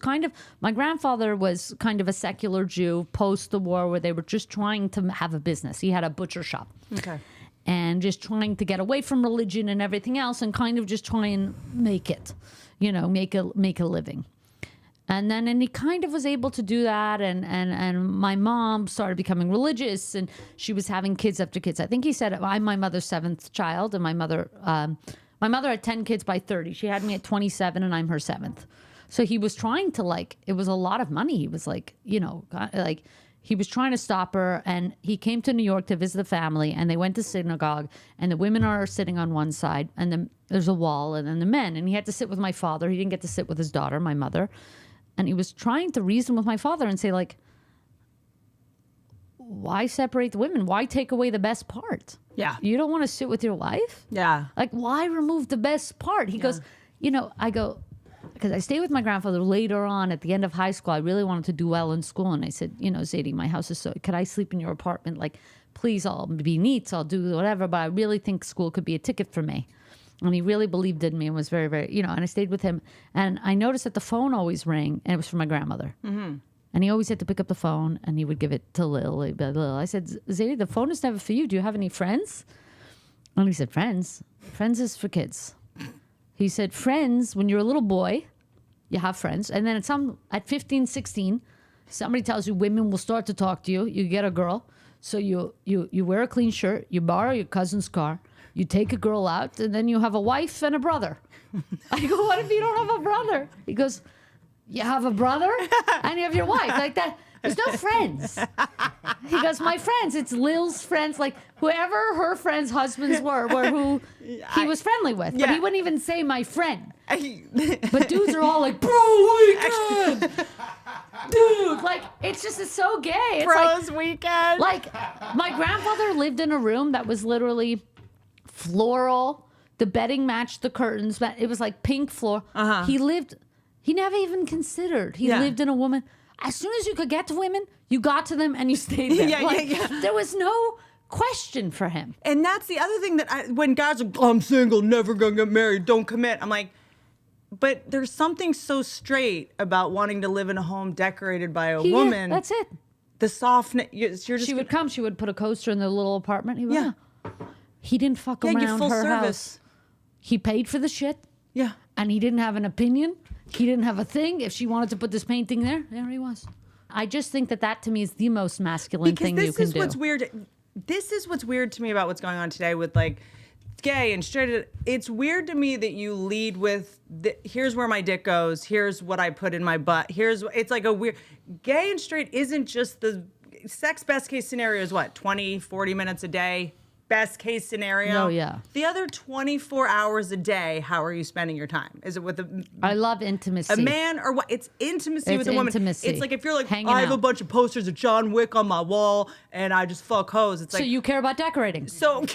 my grandfather was kind of a secular Jew post the war where they were just trying to have a business. He had a butcher shop. Okay. And just trying to get away from religion and everything else and kind of just try and make it, make a living. And he kind of was able to do that. And my mom started becoming religious and she was having kids after kids. I think he said, I'm my mother's seventh child and my mother had 10 kids by 30. She had me at 27 and I'm her seventh. So he was trying to it was a lot of money. He was he was trying to stop her and he came to New York to visit the family and they went to synagogue and the women are sitting on one side and then there's a wall and then the men. And he had to sit with my father. He didn't get to sit with his daughter, my mother. And he was trying to reason with my father and say why separate the women? Why take away the best part? Yeah. You don't want to sit with your wife? Yeah. Why remove the best part? He goes, I go, because I stayed with my grandfather later on at the end of high school. I really wanted to do well in school. And I said, Zadie, my house is could I sleep in your apartment? Please, I'll be neat. I'll do whatever. But I really think school could be a ticket for me. And he really believed in me and was very, very, and I stayed with him. And I noticed that the phone always rang and it was from my grandmother. Mm-hmm. And he always had to pick up the phone and he would give it to Lil. I said, Zadie, the phone is never for you. Do you have any friends? And he said, friends? Friends is for kids. He said, friends, when you're a little boy, you have friends. And then at 15, 16, somebody tells you women will start to talk to you. You get a girl. So you wear a clean shirt. You borrow your cousin's car. You take a girl out. And then you have a wife and a brother. I go, what if you don't have a brother? He goes, you have a brother and you have your wife like that. There's no friends. He goes, my friends, it's Lil's friends, whoever her friends' husbands were who he was friendly with. But he wouldn't even say my friend. But dudes are all like, bro, weekend. Dude, it's so gay. It's Bros weekend. My grandfather lived in a room that was literally floral. The bedding matched the curtains. It was pink floor. Uh-huh. He never even considered. He lived in a woman. As soon as you could get to women, you got to them and you stayed there. There was no question for him. And that's the other thing that when guys are, I'm single, never gonna get married, don't commit. I'm like, but there's something so straight about wanting to live in a home decorated by a woman. That's it. The softness. She would come. She would put a coaster in the little apartment. He would, He didn't fuck around her house. He paid for the shit. Yeah. And he didn't have an opinion. He didn't have a thing. If she wanted to put this painting there he was. I just think that to me is the most masculine thing you can do. Because this is what's weird. This is what's weird to me about what's going on today with gay and straight. It's weird to me that you lead with, here's where my dick goes. Here's what I put in my butt. It's a weird, gay and straight isn't just the sex best case scenario is what, 20, 40 minutes a day? Best case scenario. Oh, yeah. The other 24 hours a day, how are you spending your time? Is it with I love intimacy. A man or what? It's intimacy with a woman. Intimacy. It's if you're hanging I have out. a bunch of posters of John Wick on my wall and I just fuck hoes. It's so you care about decorating. So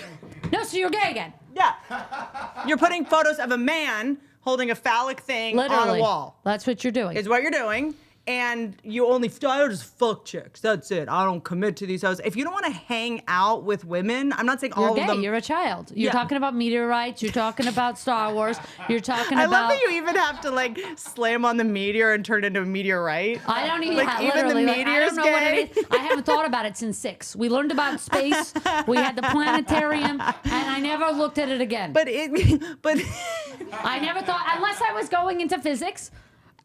you're gay again. Yeah. You're putting photos of a man holding a phallic thing on a wall. That's what you're doing. Is what you're doing. And I just fuck chicks. That's it. I don't commit to these houses. If you don't want to hang out with women, I'm not saying all of them. You're a child. You're talking about meteorites. You're talking about Star Wars. You're talking about. I love that you even have to slam on the meteor and turn it into a meteorite. I don't even. Even the meteor's I don't know gay. what it is. I haven't thought about it since 6. We learned about space. We had the planetarium, and I never looked at it again. But I never thought, unless I was going into physics.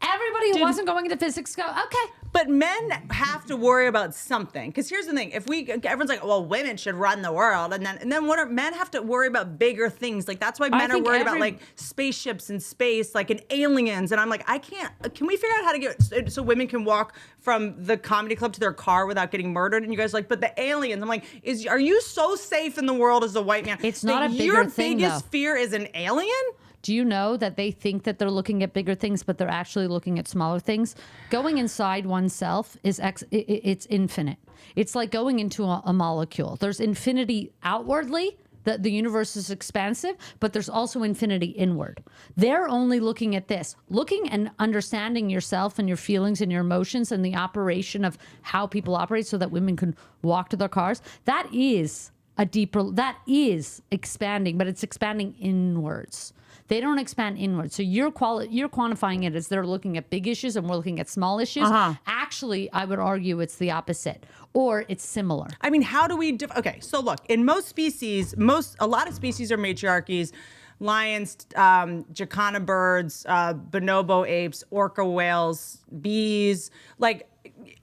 Everybody who wasn't going into physics go, okay. But men have to worry about something. Because here's the thing. Everyone's like, well, women should run the world. And then men have to worry about bigger things. That's why men are worried about spaceships and space, and aliens. And I'm like, can we figure out how to get, so women can walk from the comedy club to their car without getting murdered? And you guys are like, but the aliens. I'm like, are you so safe in the world as a white man? It's not a bigger thing, Your biggest fear is an alien? Do you know that they think that they're looking at bigger things, but they're actually looking at smaller things? Going inside oneself it's infinite. It's like going into a molecule. There's infinity outwardly, The universe is expansive, but there's also infinity inward. They're only looking at this, looking and understanding yourself and your feelings and your emotions and the operation of how people operate so that women can walk to their cars. That is that is expanding, but it's expanding inwards. They don't expand inwards. So you're quantifying it as they're looking at big issues and we're looking at small issues. Actually, I would argue it's the opposite, or it's similar. I mean, how do we... Okay, so look, in most species, a lot of species are matriarchies. Lions, jacana birds, bonobo apes, orca whales, bees. Like,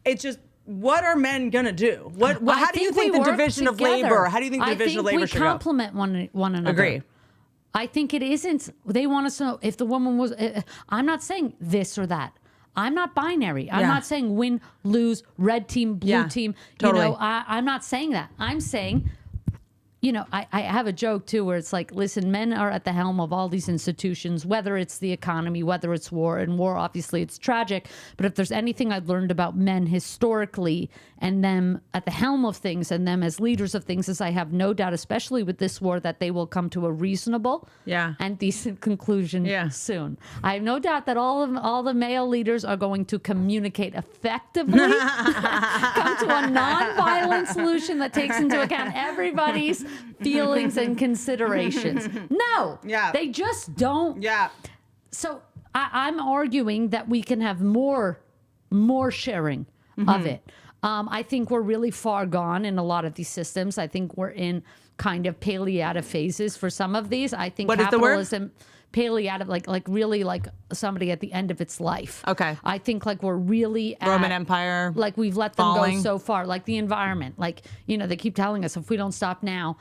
it's just... What are men gonna do? How do you think the division of labor? How do you think the division of labor should go? I think we complement one another. Agree. I think it isn't. They want us to know if the woman was. I'm not saying this or that. I'm not binary. I'm not saying win, lose, red team, blue team. Totally. You know, I'm not saying that. I'm saying, you know, I have a joke too where it's like, listen, men are at the helm of all these institutions, whether it's the economy, whether it's war. And war, obviously, it's tragic. But if there's anything I've learned about men historically and them at the helm of things and them as leaders of things is I have no doubt, especially with this war, that they will come to a reasonable and decent conclusion soon. I have no doubt that all the male leaders are going to communicate effectively, come to a non-violent solution that takes into account everybody's feelings and considerations. No, they just don't. Yeah. So I'm arguing that we can have more sharing of it. I think we're really far gone in a lot of these systems. I think we're in kind of palliative phases for some of these. I think capitalism, palliative, like really like somebody at the end of its life. Okay. I think like we're really at, Roman Empire. like we've let them go so far. Like the environment. Like, you know, they keep telling us if we don't stop now,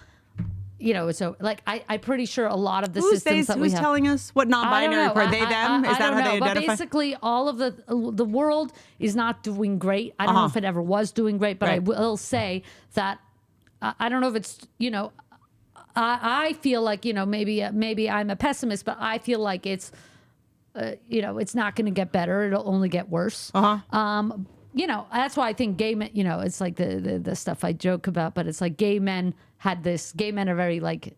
you know, so like I'm pretty sure a lot of the systems that we have. Who's telling us what non-binary are they? Them? Is that how they identify? But basically, all of the world is not doing great. I don't know if it ever was doing great, but I will say that I don't know if it's, you know, I feel like, you know, maybe I'm a pessimist, but I feel like it's, you know, it's not going to get better. It'll only get worse. You know, that's why I think gay men, you know, it's like the stuff I joke about, but it's like gay men are very like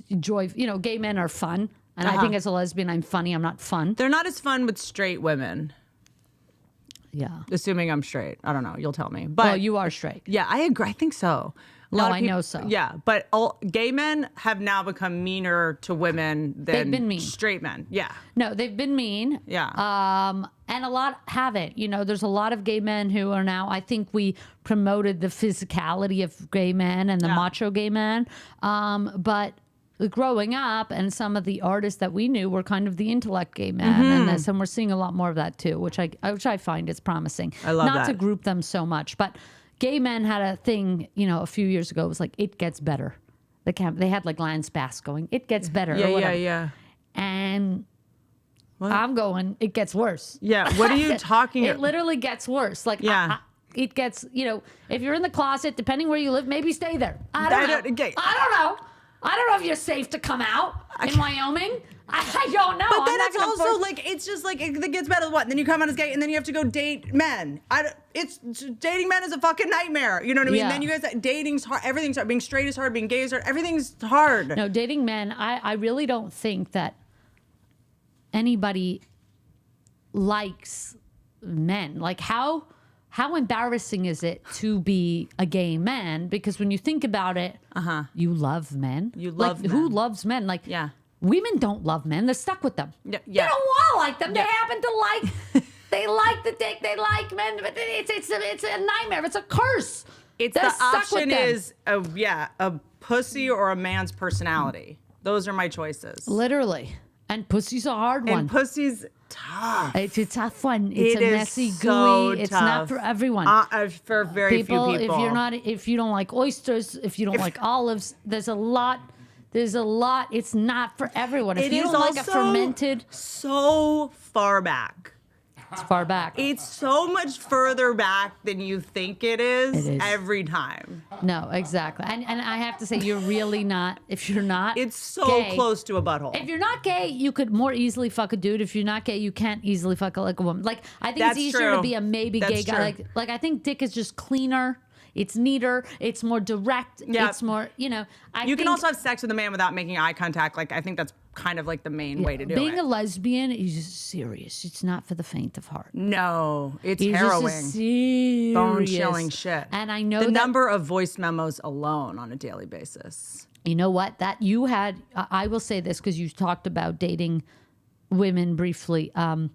you know, gay men are fun. And I think as a lesbian, I'm funny. I'm not fun. They're not as fun with straight women. Yeah. Assuming I'm straight. I don't know. You'll tell me. But well, you are straight. Yeah, I agree. I think so. I know so. Yeah, but gay men have now become meaner to women than they've been mean. Straight men. Yeah. No, they've been mean. Yeah. And a lot haven't. You know, there's a lot of gay men who are now, I think we promoted the physicality of gay men and the macho gay man. But growing up, and some of the artists that we knew were kind of the intellect gay men, and we're seeing a lot more of that too, which I find is promising. I love that. Not to group them so much, but gay men had a thing, you know, a few years ago. It was like, it gets better. They had like Lance Bass going, it gets better. Yeah. And I'm going, it gets worse. Yeah. What are you talking about? It literally gets worse. Like, it gets, you know, if you're in the closet, depending where you live, maybe stay there. I don't know. I don't know if you're safe to come out in Wyoming. I don't know. But then it's also like, it's just like, it gets better. What? And then you come out as gay and then you have to go date men. It's dating men is a fucking nightmare. You know what I mean? Yeah. Then you guys, dating's hard. Everything's hard. Being straight is hard. Being gay is hard. Everything's hard. No, dating men, I really don't think that anybody likes men. Like how embarrassing is it to be a gay man? Because when you think about it, you love men. You love men. Who loves men? Like, women don't love men. They're stuck with them. Yeah. They don't want to like them. They happen to like. They like the dick. They like men. But it's a nightmare. It's a curse. It's the option is a pussy or a man's personality. Those are my choices. Literally. And pussy's a hard one. And pussy's tough. It's a tough one. It's a messy, so gooey. It's not for everyone. For very few people. If you don't like oysters, if you don't like olives, there's a lot. It's not for everyone. If you don't like a fermented, so far back. It's far back. It's so much further back than you think it is. Every time. No, exactly. And I have to say, you're really not. If you're not, it's so gay, close to a butthole. If you're not gay, you could more easily fuck a dude. If you're not gay, you can't easily fuck a woman. Like I think it's easier to be a maybe gay guy. Like I think dick is just cleaner. It's neater. It's more direct. Yeah. It's more, you know. You can also have sex with a man without making eye contact. Like, I think that's kind of like the main way to do it. Being a lesbian is serious. It's not for the faint of heart. No, it's Just harrowing. serious. Bone-chilling shit. And I know the that, number of voice memos alone on a daily basis. you know what, that you had, I will say this because you talked about dating women briefly, and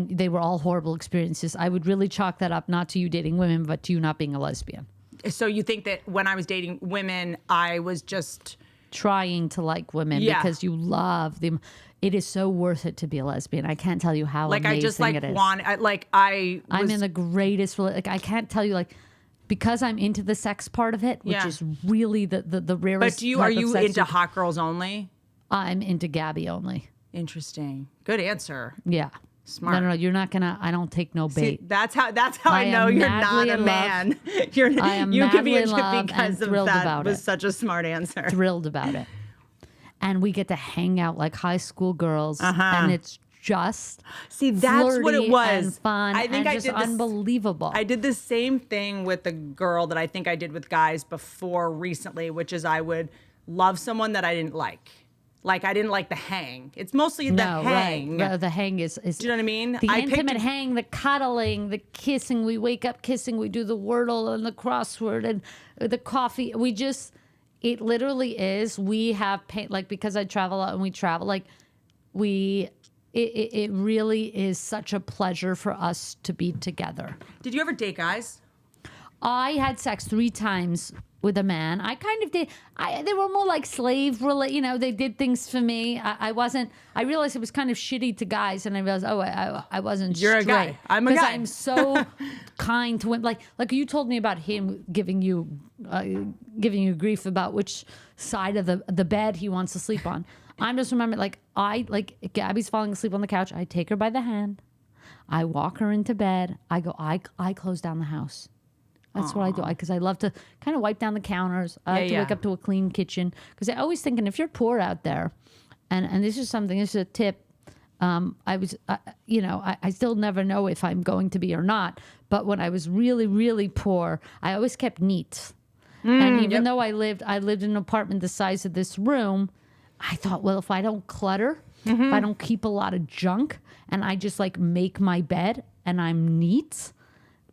they were all horrible experiences. I would really chalk that up not to you dating women, but to you not being a lesbian. So you think that when I was dating women, I was just trying to like women because you love them. It is so worth it to be a lesbian. I can't tell you how like amazing I just like it is. I'm in the greatest, like I can't tell you, like, because I'm into the sex part of it, which is really the rarest. But are you into hot girls only? I'm into Gabby only. Interesting. Good answer. Yeah. Smart. No, you're not gonna. I don't take no bait. See, that's how I know you're not a man. You could be interested because of that. Was such a smart answer. Thrilled about it. And we get to hang out like high school girls, and it's just that's what it was. And fun. I think just unbelievable. I did the same thing with the girl that I think I did with guys before recently, which is I would love someone that I didn't like. Like, I didn't like the hang. It's mostly the hang. Right. The hang is. Do you know what I mean? The intimate hang, the cuddling, the kissing. We wake up kissing. We do the Wordle and the crossword and the coffee. It literally is. We have pain, like, because I travel out and we travel, like, it really is such a pleasure for us to be together. Did you ever date guys? I had sex 3 times with a man. I kind of did. They were more like slave, they did things for me. I realized it was kind of shitty to guys, and I realized, I wasn't You're straight. a guy. I'm a guy. Because I'm so kind to women. Like you told me about him giving you grief about which side of the bed he wants to sleep on. I'm just remembering, Gabby's falling asleep on the couch. I take her by the hand. I walk her into bed. I go, I close down the house. That's what I do, because I love to kind of wipe down the counters. I like to wake up to a clean kitchen, because I always thinking, if you're poor out there, and this is a tip. I still never know if I'm going to be or not. But when I was really, really poor, I always kept neat. And even though I lived in an apartment the size of this room, I thought, well, if I don't clutter, if I don't keep a lot of junk, and I just like make my bed and I'm neat,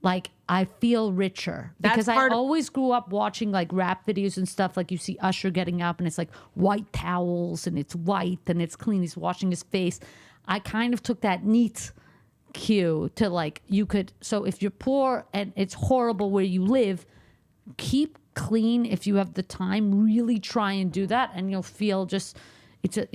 like, I feel richer. Because I always grew up watching like rap videos and stuff. Like, you see Usher getting up and it's like white towels and it's white and it's clean. He's washing his face. I kind of took that neat cue to like, so if you're poor and it's horrible where you live, keep clean if you have the time. Really try and do that, and you'll feel just, it just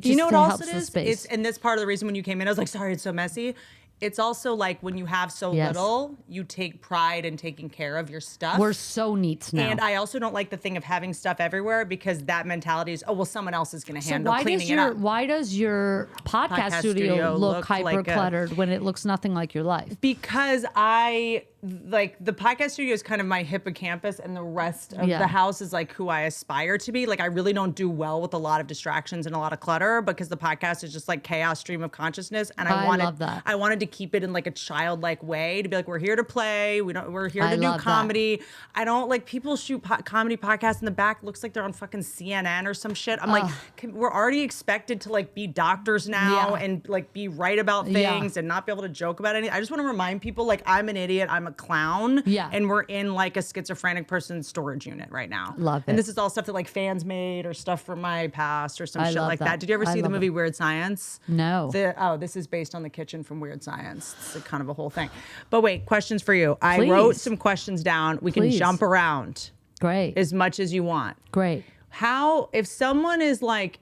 you know what else helps it the is? space. And this part of the reason when you came in, I was like, sorry, it's so messy. It's also like when you have so little, you take pride in taking care of your stuff. We're so neat now. And I also don't like the thing of having stuff everywhere, because that mentality is, someone else is going to handle cleaning it up. Why does your podcast studio look hyper cluttered when it looks nothing like your life? Because the podcast studio is kind of my hippocampus, and the rest of the house is like who I aspire to be. Like, I really don't do well with a lot of distractions and a lot of clutter, because the podcast is just like chaos, stream of consciousness. And I love that. I wanted to keep it in like a childlike way, to be like, we're here to play. We're here to do comedy. That. I don't like people shoot comedy podcasts in the back. Looks like they're on fucking CNN or some shit. I'm like, we're already expected to like be doctors now and like be right about things and not be able to joke about anything. I just want to remind people, like, I'm an idiot. I'm a clown. Yeah. And we're in like a schizophrenic person's storage unit right now. Love it. And this is all stuff that like fans made or stuff from my past or some shit like that. Did you ever see the movie Weird Science? No. This is based on the kitchen from Weird Science. It's kind of a whole thing. But wait, questions for you. I wrote some questions down. We can jump around. Great. As much as you want. Great. If someone is like,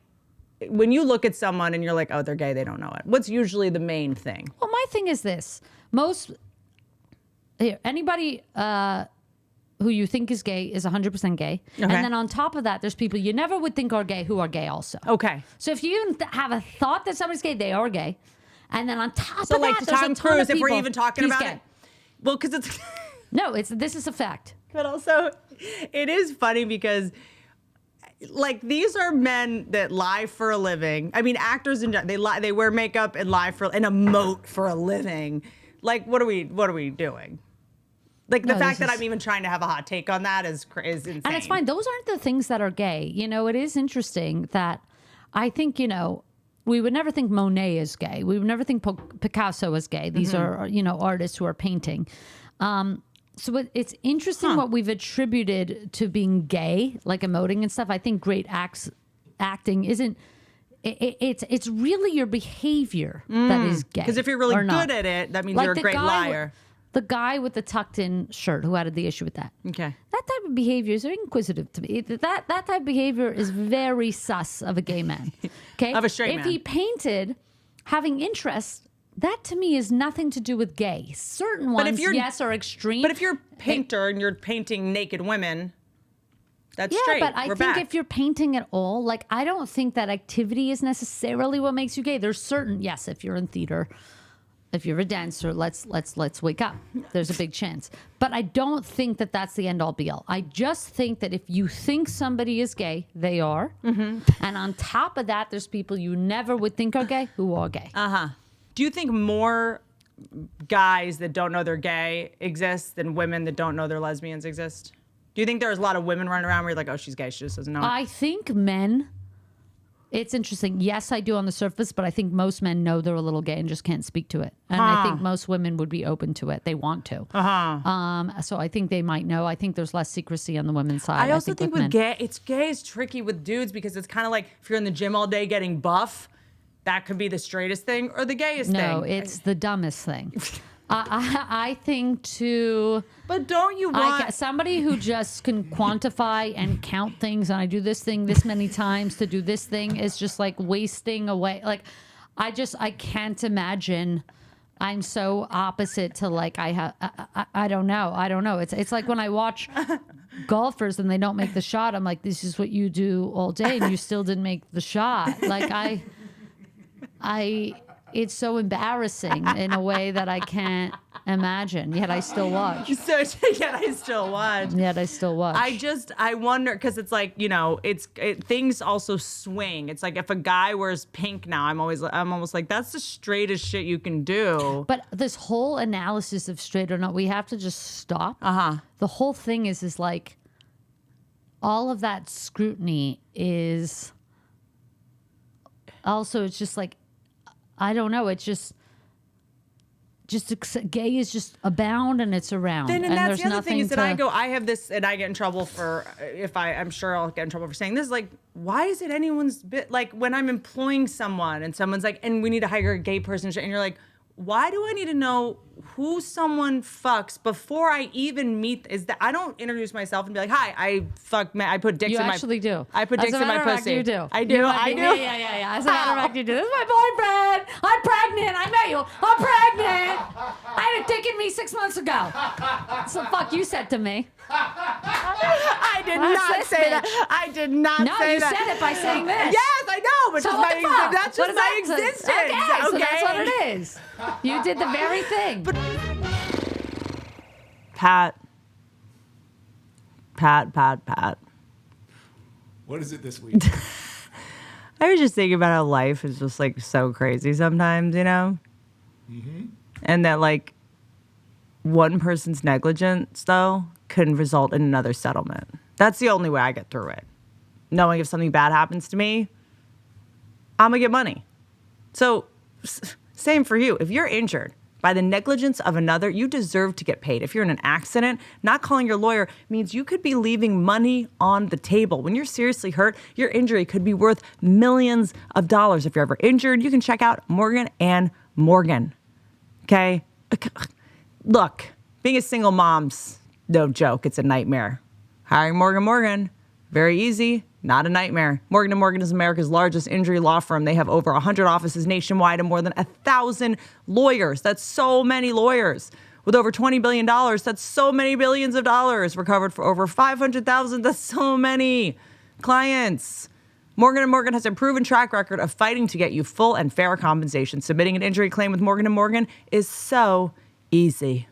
when you look at someone and you're like, oh, they're gay, they don't know it. What's usually the main thing? Well, my thing is this. Anybody who you think is gay is 100% gay. Okay. And then on top of that, there's people you never would think are gay who are gay also. Okay. So if you even have a thought that somebody's gay, they are gay. And then on top of that, there's Tom a ton Cruise, of people, if we're even talking about gay. it. Well, because it's... No, this is a fact. But also, it is funny because, like, these are men that lie for a living. I mean, actors in general, they wear makeup and lie and emote for a living. Like, what are we doing? Like the fact that I'm even trying to have a hot take on that is insane. And it's fine. Those aren't the things that are gay. You know, it is interesting that I think, you know, we would never think Monet is gay. We would never think Picasso is gay. These are, you know, artists who are painting. So it's interesting what we've attributed to being gay, like emoting and stuff. I think great acting isn't. It's really your behavior that is gay. Because if you're really good at it, that means like you're a great liar. The guy with the tucked-in shirt who had the issue with that. Okay. That type of behavior is very inquisitive to me. That type of behavior is very sus of a gay man. Okay. Of a straight man. If he painted having interest. That to me is nothing to do with gay. Certain ones, yes, are extreme. But if you're a painter and you're painting naked women, that's straight. Yeah, but I think if you're painting at all, like I don't think that activity is necessarily what makes you gay. There's certain, yes, if you're in theater, if you're a dancer, let's wake up. There's a big chance. But I don't think that that's the end all be all. I just think that if you think somebody is gay, they are. And on top of that, there's people you never would think are gay who are gay. Do you think more guys that don't know they're gay exist than women that don't know they're lesbians exist? Do you think there's a lot of women running around where you're like, oh, she's gay, she just doesn't know it? I think men, it's interesting. Yes, I do on the surface, but I think most men know they're a little gay and just can't speak to it. And I think most women would be open to it. They want to. So I think they might know. I think there's less secrecy on the women's side. I also think with gay, it's gay is tricky with dudes because it's kind of like if you're in the gym all day getting buff, that could be the straightest thing or the gayest thing. No, it's the dumbest thing. I think to... But don't you want... somebody who just can quantify and count things, and I do this thing this many times to do this thing, is just like wasting away. Like, I can't imagine... I'm so opposite to like, I don't know. It's like when I watch golfers and they don't make the shot, I'm like, this is what you do all day and you still didn't make the shot. Like it's so embarrassing in a way that I can't imagine. Yet I still watch. Yet I still watch. I wonder, because it's like, you know, things also swing. It's like if a guy wears pink now, I'm almost like, that's the straightest shit you can do. But this whole analysis of straight or not, we have to just stop. The whole thing is like, all of that scrutiny is also, it's just like, I don't know. It's just gay is just abound and it's around. And that's the other thing is that I have this, and I get in trouble for, I'm sure I'll get in trouble for saying this, like, why is it anyone's bit, like when I'm employing someone and someone's like, and we need to hire a gay person, and you're like, why do I need to know who someone fucks before I even meet? I don't introduce myself and be like, hi, I put dicks in my... You actually do. I put dicks in my pussy. You do. I do. I do. Yeah. As a matter of fact, you do. This is my boyfriend. I'm pregnant. I met you. I'm pregnant. I had a dick in me 6 months ago. So fuck you said to me. I did not say that. I did not say that. No, you said it by saying this. Yes, I know, but so that's just my existence. Okay, so that's what it is. You did the very thing. But Pat. What is it this week? I was just thinking about how life is just like so crazy sometimes, you know? And that like one person's negligence, though, can result in another settlement. That's the only way I get through it. Knowing if something bad happens to me, I'm going to get money. So, same for you. If you're injured by the negligence of another, you deserve to get paid. If you're in an accident, not calling your lawyer means you could be leaving money on the table. When you're seriously hurt, your injury could be worth millions of dollars. If you're ever injured, you can check out Morgan & Morgan. Okay? Look, being a single mom's no joke. It's a nightmare. Hiring Morgan, very easy, not a nightmare. Morgan & Morgan is America's largest injury law firm. They have over 100 offices nationwide and more than 1,000 lawyers. That's so many lawyers. With over $20 billion, that's so many billions of dollars. Recovered for over 500,000, that's so many clients. Morgan & Morgan has a proven track record of fighting to get you full and fair compensation. Submitting an injury claim with Morgan & Morgan is so easy.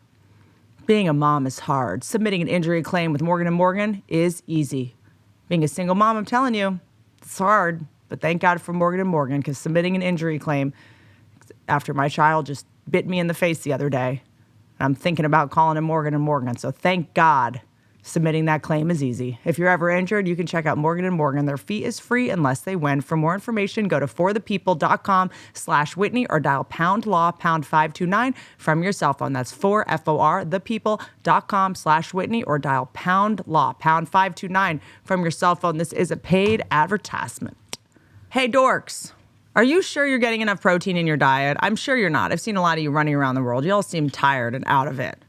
Being a mom is hard. Submitting an injury claim with Morgan & Morgan is easy. Being a single mom, I'm telling you, it's hard. But thank God for Morgan & Morgan, because submitting an injury claim after my child just bit me in the face the other day, I'm thinking about calling him Morgan & Morgan. So thank God submitting that claim is easy. If you're ever injured, you can check out Morgan & Morgan. Their fee is free unless they win. For more information, go to forthepeople.com/Whitney or dial #law #529 from your cell phone. That's thepeople.com/Whitney or dial #law #529 from your cell phone. This is a paid advertisement. Hey, dorks. Are you sure you're getting enough protein in your diet? I'm sure you're not. I've seen a lot of you running around the world. Y'all seem tired and out of it.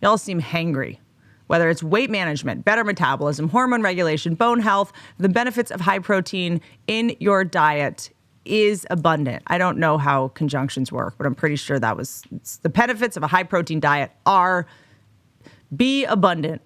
Y'all seem hangry. Whether it's weight management, better metabolism, hormone regulation, bone health, the benefits of high protein in your diet is abundant. I don't know how conjunctions work, but I'm pretty sure the benefits of a high protein diet are be abundant.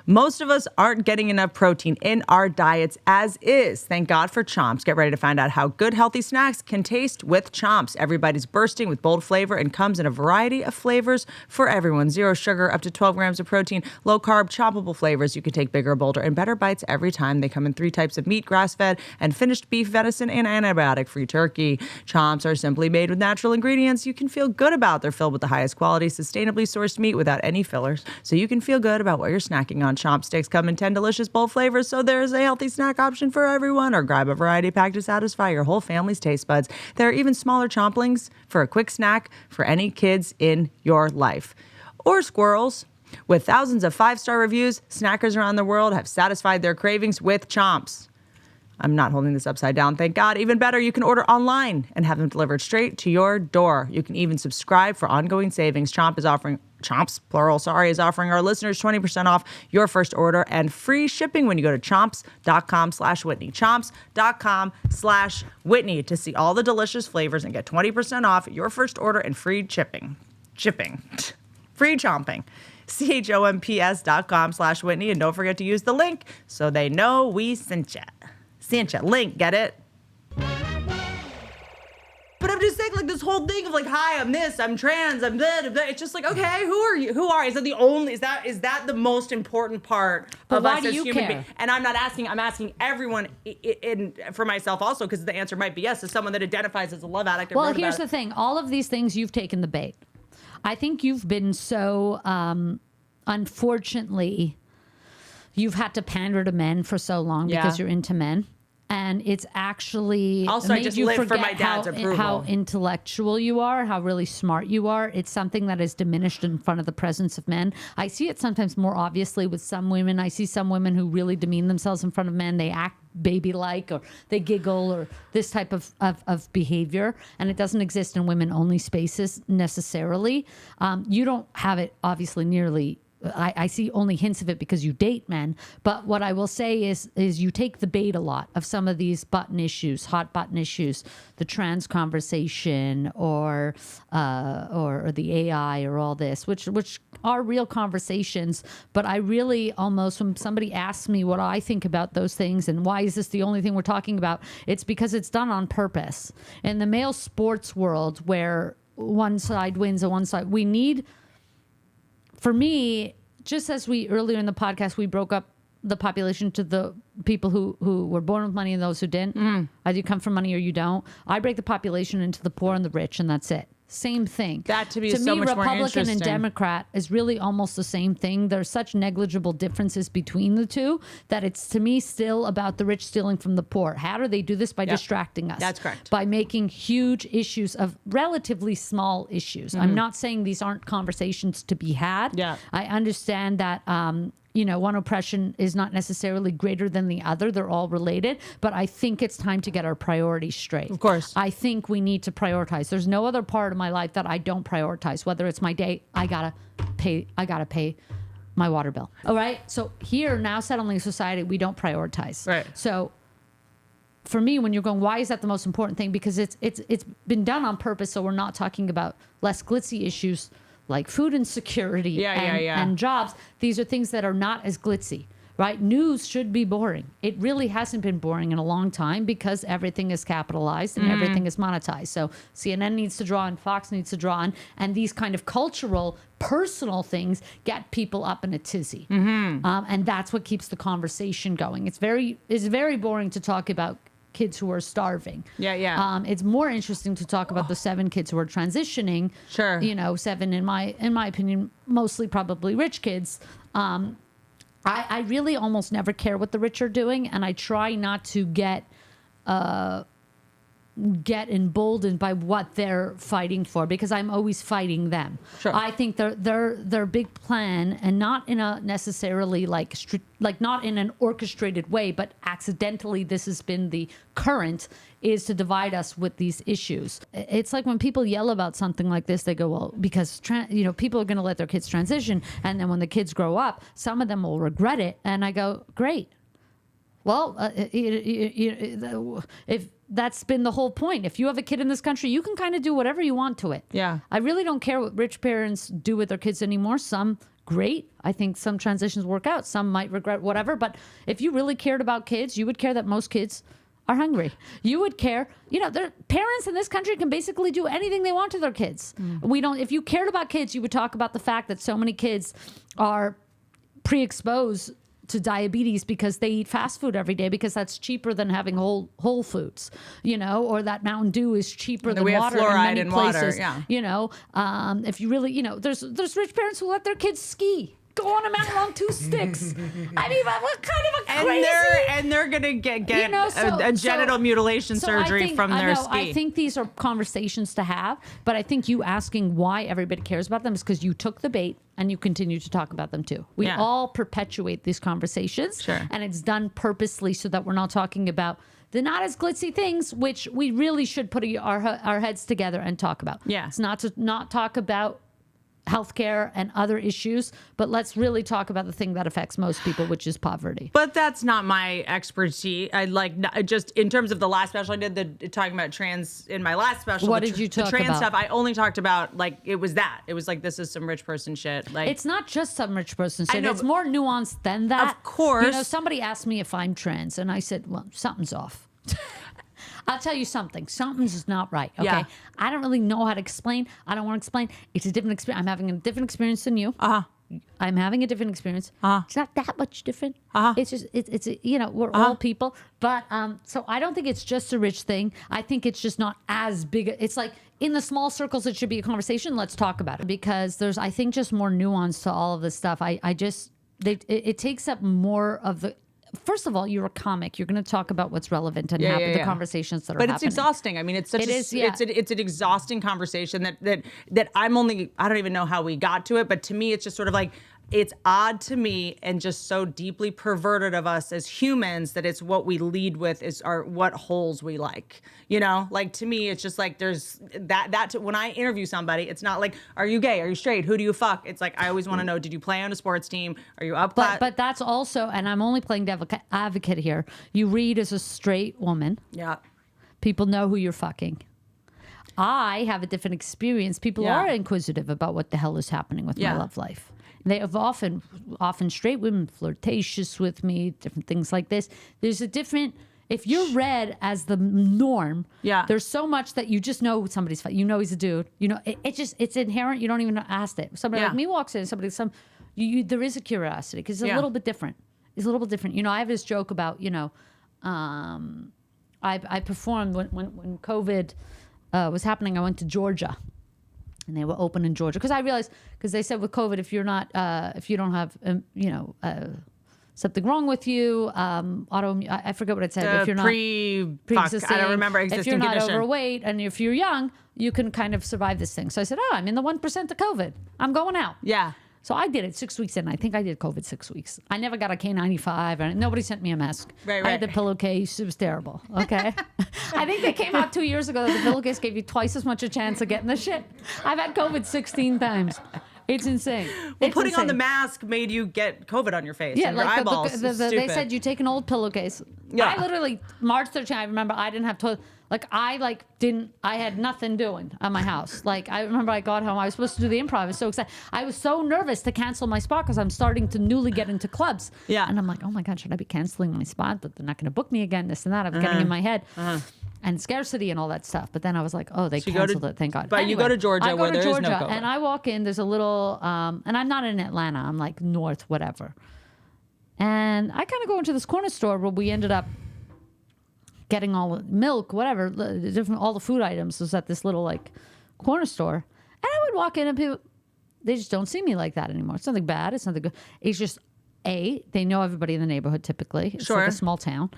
Most of us aren't getting enough protein in our diets as is. Thank God for CHOMPS. Get ready to find out how good healthy snacks can taste with CHOMPS. Everybody's bursting with bold flavor and comes in a variety of flavors for everyone. 0 sugar, up to 12 grams of protein, low carb, choppable flavors. You can take bigger, bolder, and better bites every time. They come in 3 types of meat: grass-fed and finished beef, venison, and antibiotic-free turkey. CHOMPS are simply made with natural ingredients you can feel good about. They're filled with the highest quality, sustainably sourced meat without any fillers, so you can feel good about what you're snacking on. CHOMPS sticks come in 10 delicious bold flavors, so there's a healthy snack option for everyone, or grab a variety pack to satisfy your whole family's taste buds. There are even smaller chomplings for a quick snack for any kids in your life. Or squirrels. With thousands of 5-star reviews, snackers around the world have satisfied their cravings with CHOMPS. I'm not holding this upside down, thank God. Even better, you can order online and have them delivered straight to your door. You can even subscribe for ongoing savings. CHOMPS, plural, is offering our listeners 20% off your first order and free shipping when you go to chomps.com/Whitney. Chomps.com/Whitney to see all the delicious flavors and get 20% off your first order and free shipping. Free chomping. CHOMPS.com/Whitney. And don't forget to use the link so they know we sent you. Link, get it? But I'm just saying, like, this whole thing of like, hi, I'm this, I'm trans, I'm that. It's just like, okay, who are you? Is that the only? Is that the most important part of us as human beings? And I'm not asking. I'm asking everyone, for myself also, because the answer might be yes. As someone that identifies as a love addict. Well, here's the thing: all of these things, you've taken the bait. I think you've been so, unfortunately, you've had to pander to men for so long because you're into men. And it's actually also I just live for my dad's approval. How intellectual you are, how really smart you are. It's something that is diminished in front of the presence of men. I see it sometimes more obviously with some women. I see some women who really demean themselves in front of men. They act baby-like, or they giggle, or this type of behavior. And it doesn't exist in women-only spaces necessarily. You don't have it obviously nearly. I see only hints of it because you date men. But what I will say is you take the bait a lot of some of these hot button issues, the trans conversation or the AI or all this, which are real conversations. But I really almost, when somebody asks me what I think about those things and why is this the only thing we're talking about, it's because it's done on purpose. In the male sports world, where one side wins and one side, we need... For me, just as we earlier in the podcast, we broke up the population to the people who were born with money and those who didn't. Either you come from money or you don't. I break the population into the poor and the rich, and that's it. Same thing. That to me is so much more Republican interesting. and Democrat is really almost the same thing. There's such negligible differences between the two that it's, to me, still about the rich stealing from the poor. How do they do this? By distracting us. That's correct. By making huge issues of relatively small issues. I'm not saying these aren't conversations to be had. Yeah. I understand that one oppression is not necessarily greater than the other. They're all related. But I think it's time to get our priorities straight. Of course. I think we need to prioritize. There's no other part of my life that I don't prioritize. Whether it's my date, I gotta pay my water bill. All right? So here, now settling in society, we don't prioritize. Right. So for me, when you're going, why is that the most important thing? Because it's been done on purpose, so we're not talking about less glitzy issues like food insecurity and jobs. These are things that are not as glitzy, right? News should be boring. It really hasn't been boring in a long time because everything is capitalized and everything is monetized. So CNN needs to draw on, Fox needs to draw on, and these kind of cultural, personal things get people up in a tizzy. And that's what keeps the conversation going. It's very boring to talk about kids who are starving. Yeah. It's more interesting to talk about the 7 kids who are transitioning. Sure. 7 in my opinion, mostly probably rich kids. I really almost never care what the rich are doing, and I try not to get emboldened by what they're fighting for, because I'm always fighting them. Sure. I think their big plan, and not in a necessarily like not in an orchestrated way, but accidentally this has been the current, is to divide us with these issues. It's like when people yell about something like this, they go, well, because people are going to let their kids transition, and then when the kids grow up, some of them will regret it. And I go, great. Well, if that's been the whole point. If you have a kid in this country, you can kind of do whatever you want to it. Yeah. I really don't care what rich parents do with their kids anymore. Some, great. I think some transitions work out. Some might regret whatever. But if you really cared about kids, you would care that most kids are hungry. You would care, their parents in this country can basically do anything they want to their kids. If you cared about kids, you would talk about the fact that so many kids are pre-exposed to diabetes because they eat fast food every day, because that's cheaper than having whole foods, or that Mountain Dew is cheaper than water in many places. Water, yeah. If you really, there's rich parents who let their kids ski. Go on a mountain on 2 sticks. I mean, what kind of a crazy... And they're going to get a genital mutilation surgery from their ski. I think these are conversations to have, but I think you asking why everybody cares about them is because you took the bait and you continue to talk about them too. We all perpetuate these conversations, sure, and it's done purposely so that we're not talking about the not as glitzy things, which we really should put our heads together and talk about. Yeah. It's not to not talk about healthcare and other issues, but let's really talk about the thing that affects most people, which is poverty. But that's not my expertise. Just in terms of the last special I did, talking about trans in my last special. What did you talk about? The trans stuff, I only talked about, it was this is some rich person shit. It's not just some rich person shit. I know, it's more nuanced than that. Of course. Somebody asked me if I'm trans, and I said, well, something's off. I'll tell you something. Something's not right. Okay. Yeah. I don't really know how to explain. I don't want to explain. It's a different experience. I'm having a different experience than you. I'm having a different experience. It's not that much different. It's just, we're all people. But, so I don't think it's just a rich thing. I think it's just not as big. It's like in the small circles, it should be a conversation. Let's talk about it, because there's, I think, just more nuance to all of this stuff. It takes up more of the, first of all, you're a comic. You're going to talk about what's relevant and the conversations that are happening. But it's exhausting. I mean, it's an exhausting conversation that I don't even know how we got to it. But to me, it's just sort of like, it's odd to me and just so deeply perverted of us as humans that it's what we lead with are what holes we like. To me, it's just like there's that when I interview somebody, it's not like, are you gay? Are you straight? Who do you fuck? It's like, I always want to know, did you play on a sports team? Are you up? But that's also, and I'm only playing advocate here. You read as a straight woman. Yeah. People know who you're fucking. I have a different experience. People are inquisitive about what the hell is happening with my love life. They have often straight women flirtatious with me, different things like this. There's a different, if you're read as the norm, there's so much that you just know somebody's, he's a dude. It's inherent. You don't even ask it. Somebody like me walks in, there is a curiosity because it's a little bit different. It's a little bit different. I have this joke about, I performed when COVID was happening. I went to Georgia. And they were open in Georgia because I realized, because they said with COVID, if you don't have, something wrong with you, I forget what it said. If you're not pre-existing, I don't remember existing condition. If you're condition. not overweight and if you're young, you can kind of survive this thing. So I said, I'm in the 1% of COVID. I'm going out. Yeah. So I did it 6 weeks in. I think I did COVID 6 weeks. I never got a K95, and nobody sent me a mask. Right. I had the pillowcase. It was terrible. Okay. I think they came out 2 years ago that the pillowcase gave you twice as much a chance of getting the shit. I've had COVID 16 times. It's insane. Well, putting on the mask made you get COVID on your face and your eyeballs. They said you take an old pillowcase. Yeah. I literally, March 13th, I remember I didn't have toilet. I had nothing doing at my house. I remember I got home. I was supposed to do the improv. I was so excited. I was so nervous to cancel my spot because I'm starting to newly get into clubs. Yeah. And I'm like, oh my God, should I be canceling my spot? But they're not going to book me again, this and that. I was getting in my head. And scarcity and all that stuff. But then I was like, oh, they canceled it. Thank God. But anyway, you go to Georgia where there is no COVID. And I walk in. There's a little, and I'm not in Atlanta. I'm like north, whatever. And I kind of go into this corner store where we ended up getting all the milk, whatever, all the food items was at this little like corner store. And I would walk in and people, they just don't see me like that anymore. It's nothing bad. It's nothing good. It's just, they know everybody in the neighborhood typically. It's like a small town.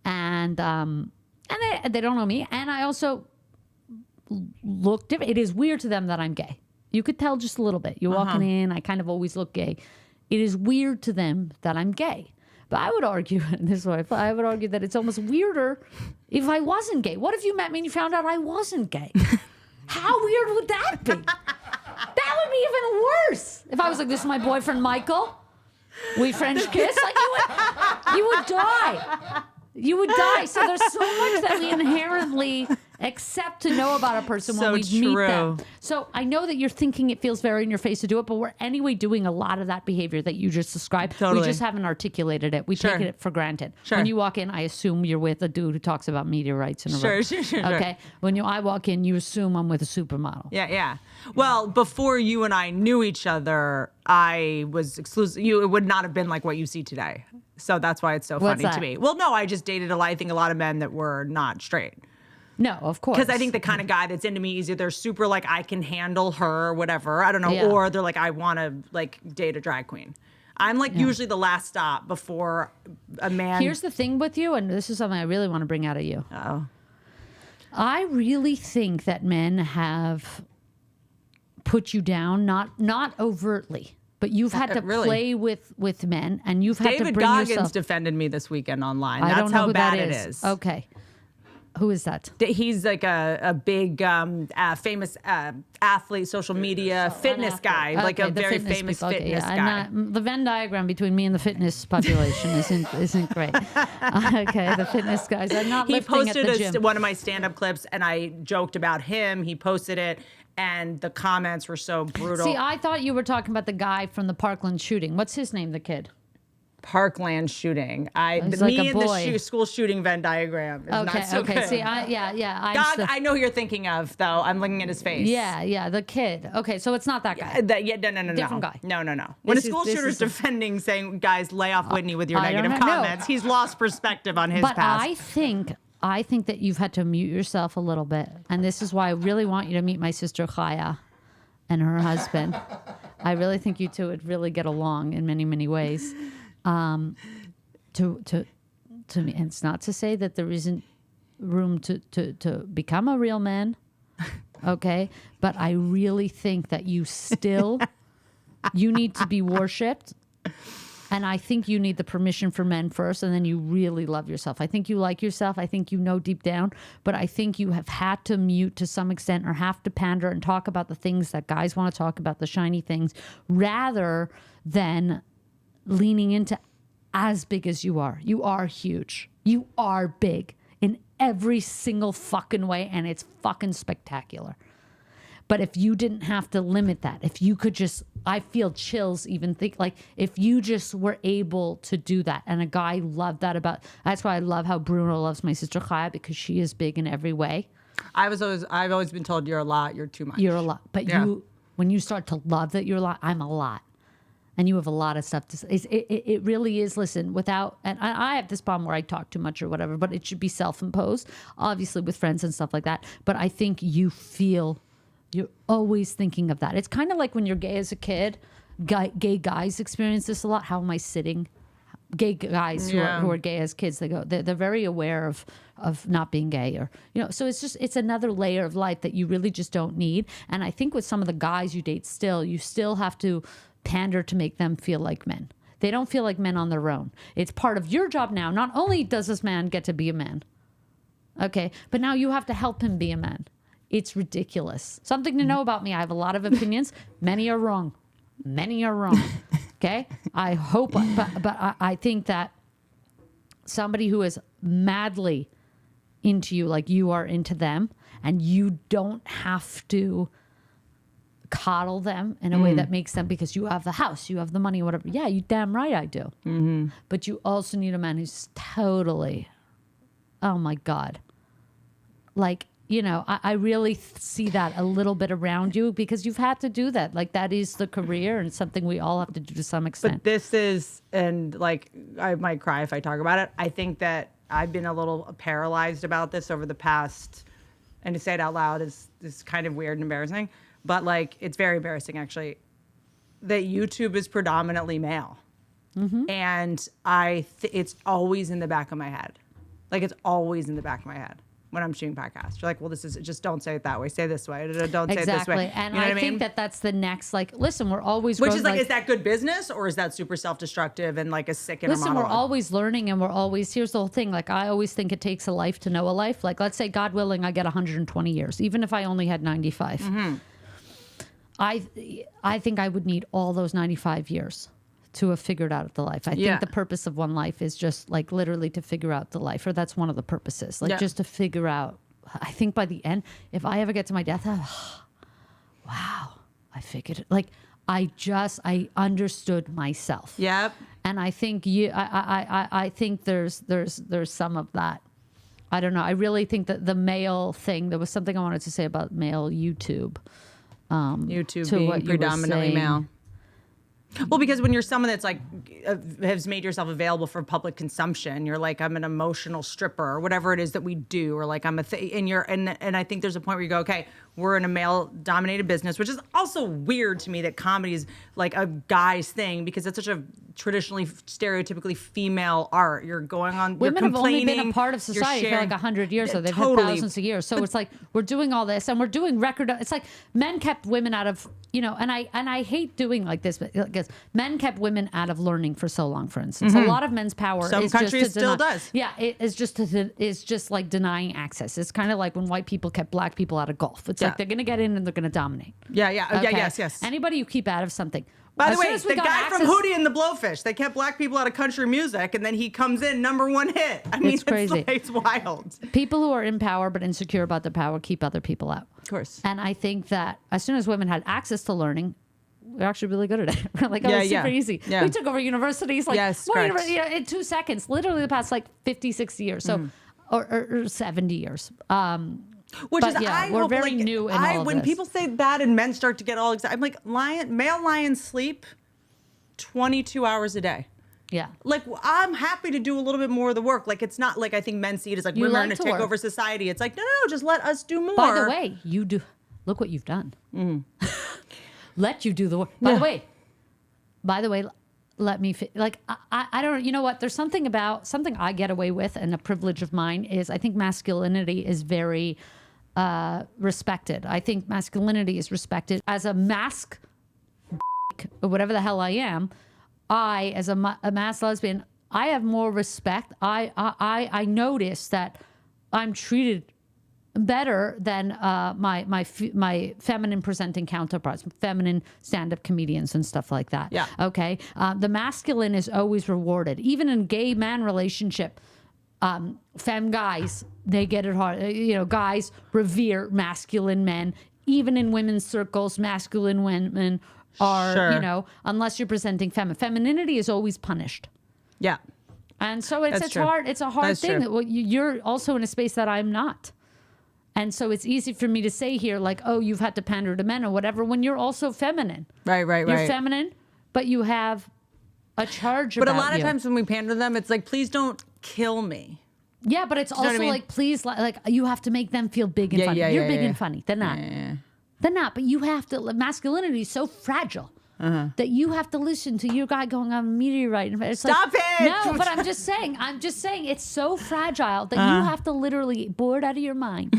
And they don't know me. And I also look different. It is weird to them that I'm gay. You could tell just a little bit. You're walking in, I kind of always look gay. It is weird to them that I'm gay. But I would argue, and this is what I would argue, that it's almost weirder if I wasn't gay. What if you met me and you found out I wasn't gay? How weird would that be? That would be even worse. If I was like, this is my boyfriend, Michael. We French kiss. Like you would die. You would die. So there's so much that we inherently accept to know about a person when we meet them. So I know that you're thinking it feels very in your face to do it, but we're anyway doing a lot of that behavior that you just described. Totally. We just haven't articulated it. We take it for granted. When you walk in, I assume you're with a dude who talks about meteorites in a room. Sure. Okay. When I walk in, you assume I'm with a supermodel. Yeah. Well, before you and I knew each other, I was exclusive. It would not have been like what you see today. So that's why it's so funny to me. Well, no, I just dated I think a lot of men that were not straight. No, of course. Because I think the kind of guy that's into me is either they're super like I can handle her or whatever, I don't know, or they're like I want to like date a drag queen. I'm like usually the last stop before a man. Here's the thing with you, and this is something I really want to bring out of you. Oh. I really think that men have put you down, not overtly. But you've had to play with men, and you've had to bring yourself. David Goggins defended me this weekend online. That's I don't know how who bad that it is. Okay. Who is that? He's like a big, famous athlete, social media, fitness guy, like a very famous fitness guy. The Venn diagram between me and the fitness population isn't great. Okay, the fitness guys. I'm not lifting at the gym. He posted one of my stand-up clips, and I joked about him. He posted it. And the comments were so brutal. See, I thought you were talking about the guy from the Parkland shooting. What's his name, the kid? Parkland shooting. The school shooting Venn diagram is not so good. See, I know who you're thinking of, though. I'm looking at his face. Yeah, the kid. Okay, so it's not that guy. No. Different guy. No. When a school shooter's defending, saying, guys, lay off Whitney with your negative comments, he's lost perspective on his past. But I think that you've had to mute yourself a little bit. And this is why I really want you to meet my sister Chaya and her husband. I really think you two would really get along in many, many ways. To me, and it's not to say that there isn't room to become a real man. Okay. But I really think that you need to be worshipped. And I think you need the permission for men first, and then you really love yourself. I think you like yourself. I think you know deep down, but I think you have had to mute to some extent or have to pander and talk about the things that guys want to talk about, the shiny things, rather than leaning into as big as you are. You are huge. You are big in every single fucking way, and it's fucking spectacular. But if you didn't have to limit that, if you could just, I feel chills even think, like if you just were able to do that, and a guy loved that that's why I love how Bruno loves my sister Chaya, because she is big in every way. I've always been told you're a lot, you're too much. You're a lot. But when you start to love that you're a lot, I'm a lot. And you have a lot of stuff to say. It really is, listen, and I have this problem where I talk too much or whatever, but it should be self-imposed, obviously with friends and stuff like that. But I think you're always thinking of that. It's kind of like when you're gay as a kid, gay guys experience this a lot. How am I sitting? Gay guys who are gay as kids, they're very aware of not being gay, or so it's another layer of life that you really just don't need. And I think with some of the guys you date you still have to pander to make them feel like men. They don't feel like men on their own. It's part of your job now. Not only does this man get to be a man, okay, but now you have to help him be a man. It's ridiculous. Something to know about me. I have a lot of opinions. Many are wrong. Okay? I hope, but I think that somebody who is madly into you, like you are into them, and you don't have to coddle them in a way that makes them, because you have the house, you have the money, whatever. Yeah, you damn right I do. Mm-hmm. But you also need a man who's totally, oh my God. Like, I really see that a little bit around you, because you've had to do that. Like, that is the career, and it's something we all have to do to some extent. But this is, and like, I might cry if I talk about it. I think that I've been a little paralyzed about this over the past, and to say it out loud is kind of weird and embarrassing, but like it's very embarrassing actually, that YouTube is predominantly male. And it's always in the back of my head. Like it's always in the back of my head when I'm shooting podcasts. You're like, well, this is, just don't say it that way. Say it this way. Don't say it this way. And you know I what think mean? that's the next, like, listen, we're always Which growing, is like, is that good business or is that super self-destructive and like a sick inner listen, monologue? we're always learning, and we're always, here's the whole thing. Like, I always think it takes a life to know a life. Like, let's say, God willing, I get 120 years, even if I only had 95. I think I would need all those 95 years to have figured out the life. I think the purpose of one life is just like literally to figure out the life, or that's one of the purposes. Like just to figure out. I think by the end, if I ever get to my death, wow, I figured it. Like I understood myself. Yep. And I think I think there's some of that. I don't know. I really think that the male thing, there was something I wanted to say about male YouTube. YouTube being predominantly male. Well, because when you're someone that's like has made yourself available for public consumption, you're like, I'm an emotional stripper or whatever it is that we do, or like I'm and I think there's a point where you go, okay, we're in a male-dominated business, which is also weird to me that comedy is like a guy's thing because it's such a traditionally, stereotypically female art. You're going on. Women you're have only been a part of society for like 100 years, so they've had thousands of years. So it's like we're doing all this, and we're doing record. It's like men kept women out of, and I hate doing like this, but because men kept women out of learning for so long. For instance, a lot of men's power. Some is countries just to still deny, does. Yeah, it is just like denying access. It's kind of like when white people kept black people out of golf. It's like they're going to get in and they're going to dominate. Yeah. Okay? Yes. Anybody you keep out of something. By the way, the guy from Hootie and the Blowfish, they kept black people out of country music, and then he comes in #1 hit. I mean, it's crazy. It's wild. People who are in power but insecure about their power keep other people out. Of course. And I think that as soon as women had access to learning, we're actually really good at it. We're like, it's super easy. Yeah. We took over universities like in 2 seconds, literally the past like 50, 60 years. So, or 70 years. Which is, we're very new in all of when this. people say that and men start to get all excited, I'm like, male lions sleep 22 hours a day. Yeah. Like, I'm happy to do a little bit more of the work. Like, it's not like I think men see it as like women are going to take over society. It's like, no, just let us do more. By the way, you do. Look what you've done. Let you do the work. By the way, let me like I don't. You know what? There's something I get away with, and a privilege of mine is I think masculinity is very respected. I think masculinity is respected as a mask or whatever the hell I am. I, as a mass lesbian, I have more respect. I notice that I'm treated better than my feminine presenting counterparts, feminine stand-up comedians and stuff like that. Yeah. Okay. The masculine is always rewarded, even in gay man relationship. Femme guys, they get it hard. Guys revere masculine men. Even in women's circles, masculine women are, unless you're presenting feminine. Femininity is always punished. Yeah. And so it's true. hard. It's a hard thing. That you're also in a space that I'm not. And so it's easy for me to say here, like, oh, you've had to pander to men or whatever, when you're also feminine. Right. You're feminine, but you have a charge about you. But a lot of times when we pander to them, it's like, please don't kill me. Yeah, but it's also like, please, like, you have to make them feel big and funny. You're big and funny. They're not. They're not, but you have to. Masculinity is so fragile that you have to listen to your guy going on a meteorite. It's Stop it! No, but I'm just saying it's so fragile that you have to literally bored out of your mind.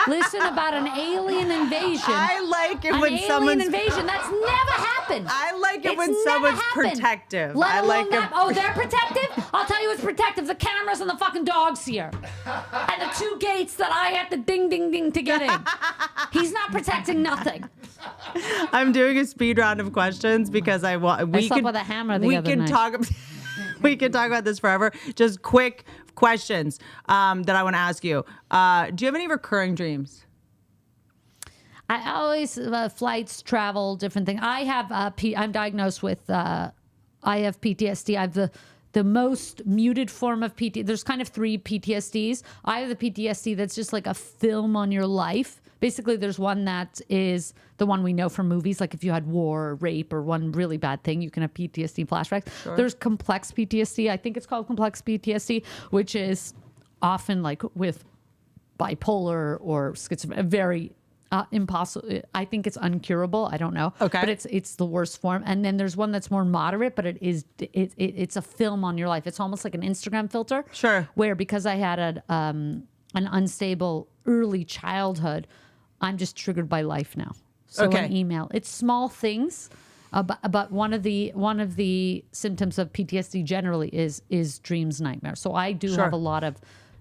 Listen about an alien invasion. I like it when someone's invasion. That's never happened. I like it when someone's protective. Let alone that. Oh, they're protective? I'll tell you what's protective. The cameras and the fucking dogs here. And the 2 gates that I have to ding, ding, ding to get in. He's not protecting nothing. I'm doing a speed round of questions because I slept with a hammer the other night. We can talk about this forever. Just quick questions that I want to ask you. Do you have any recurring dreams? I always flights, travel, different things. I have I'm diagnosed with I have PTSD. I have the most muted form of PTSD. There's kind of 3 PTSDs. I have the PTSD that's just like a film on your life Basically, there's one that is the one we know from movies. Like if you had war or rape or one really bad thing, you can have PTSD flashbacks. Sure. There's complex PTSD. I think it's called complex PTSD, which is often like with bipolar or schizophrenia, very impossible. I think it's uncurable. I don't know. Okay. But it's the worst form. And then there's one that's more moderate, but it's a film on your life. It's almost like an Instagram filter. Sure. Where because I had an unstable early childhood, I'm just triggered by life now. So an email. It's small things. But one of the symptoms of PTSD generally is dreams, nightmares. So I do have a lot of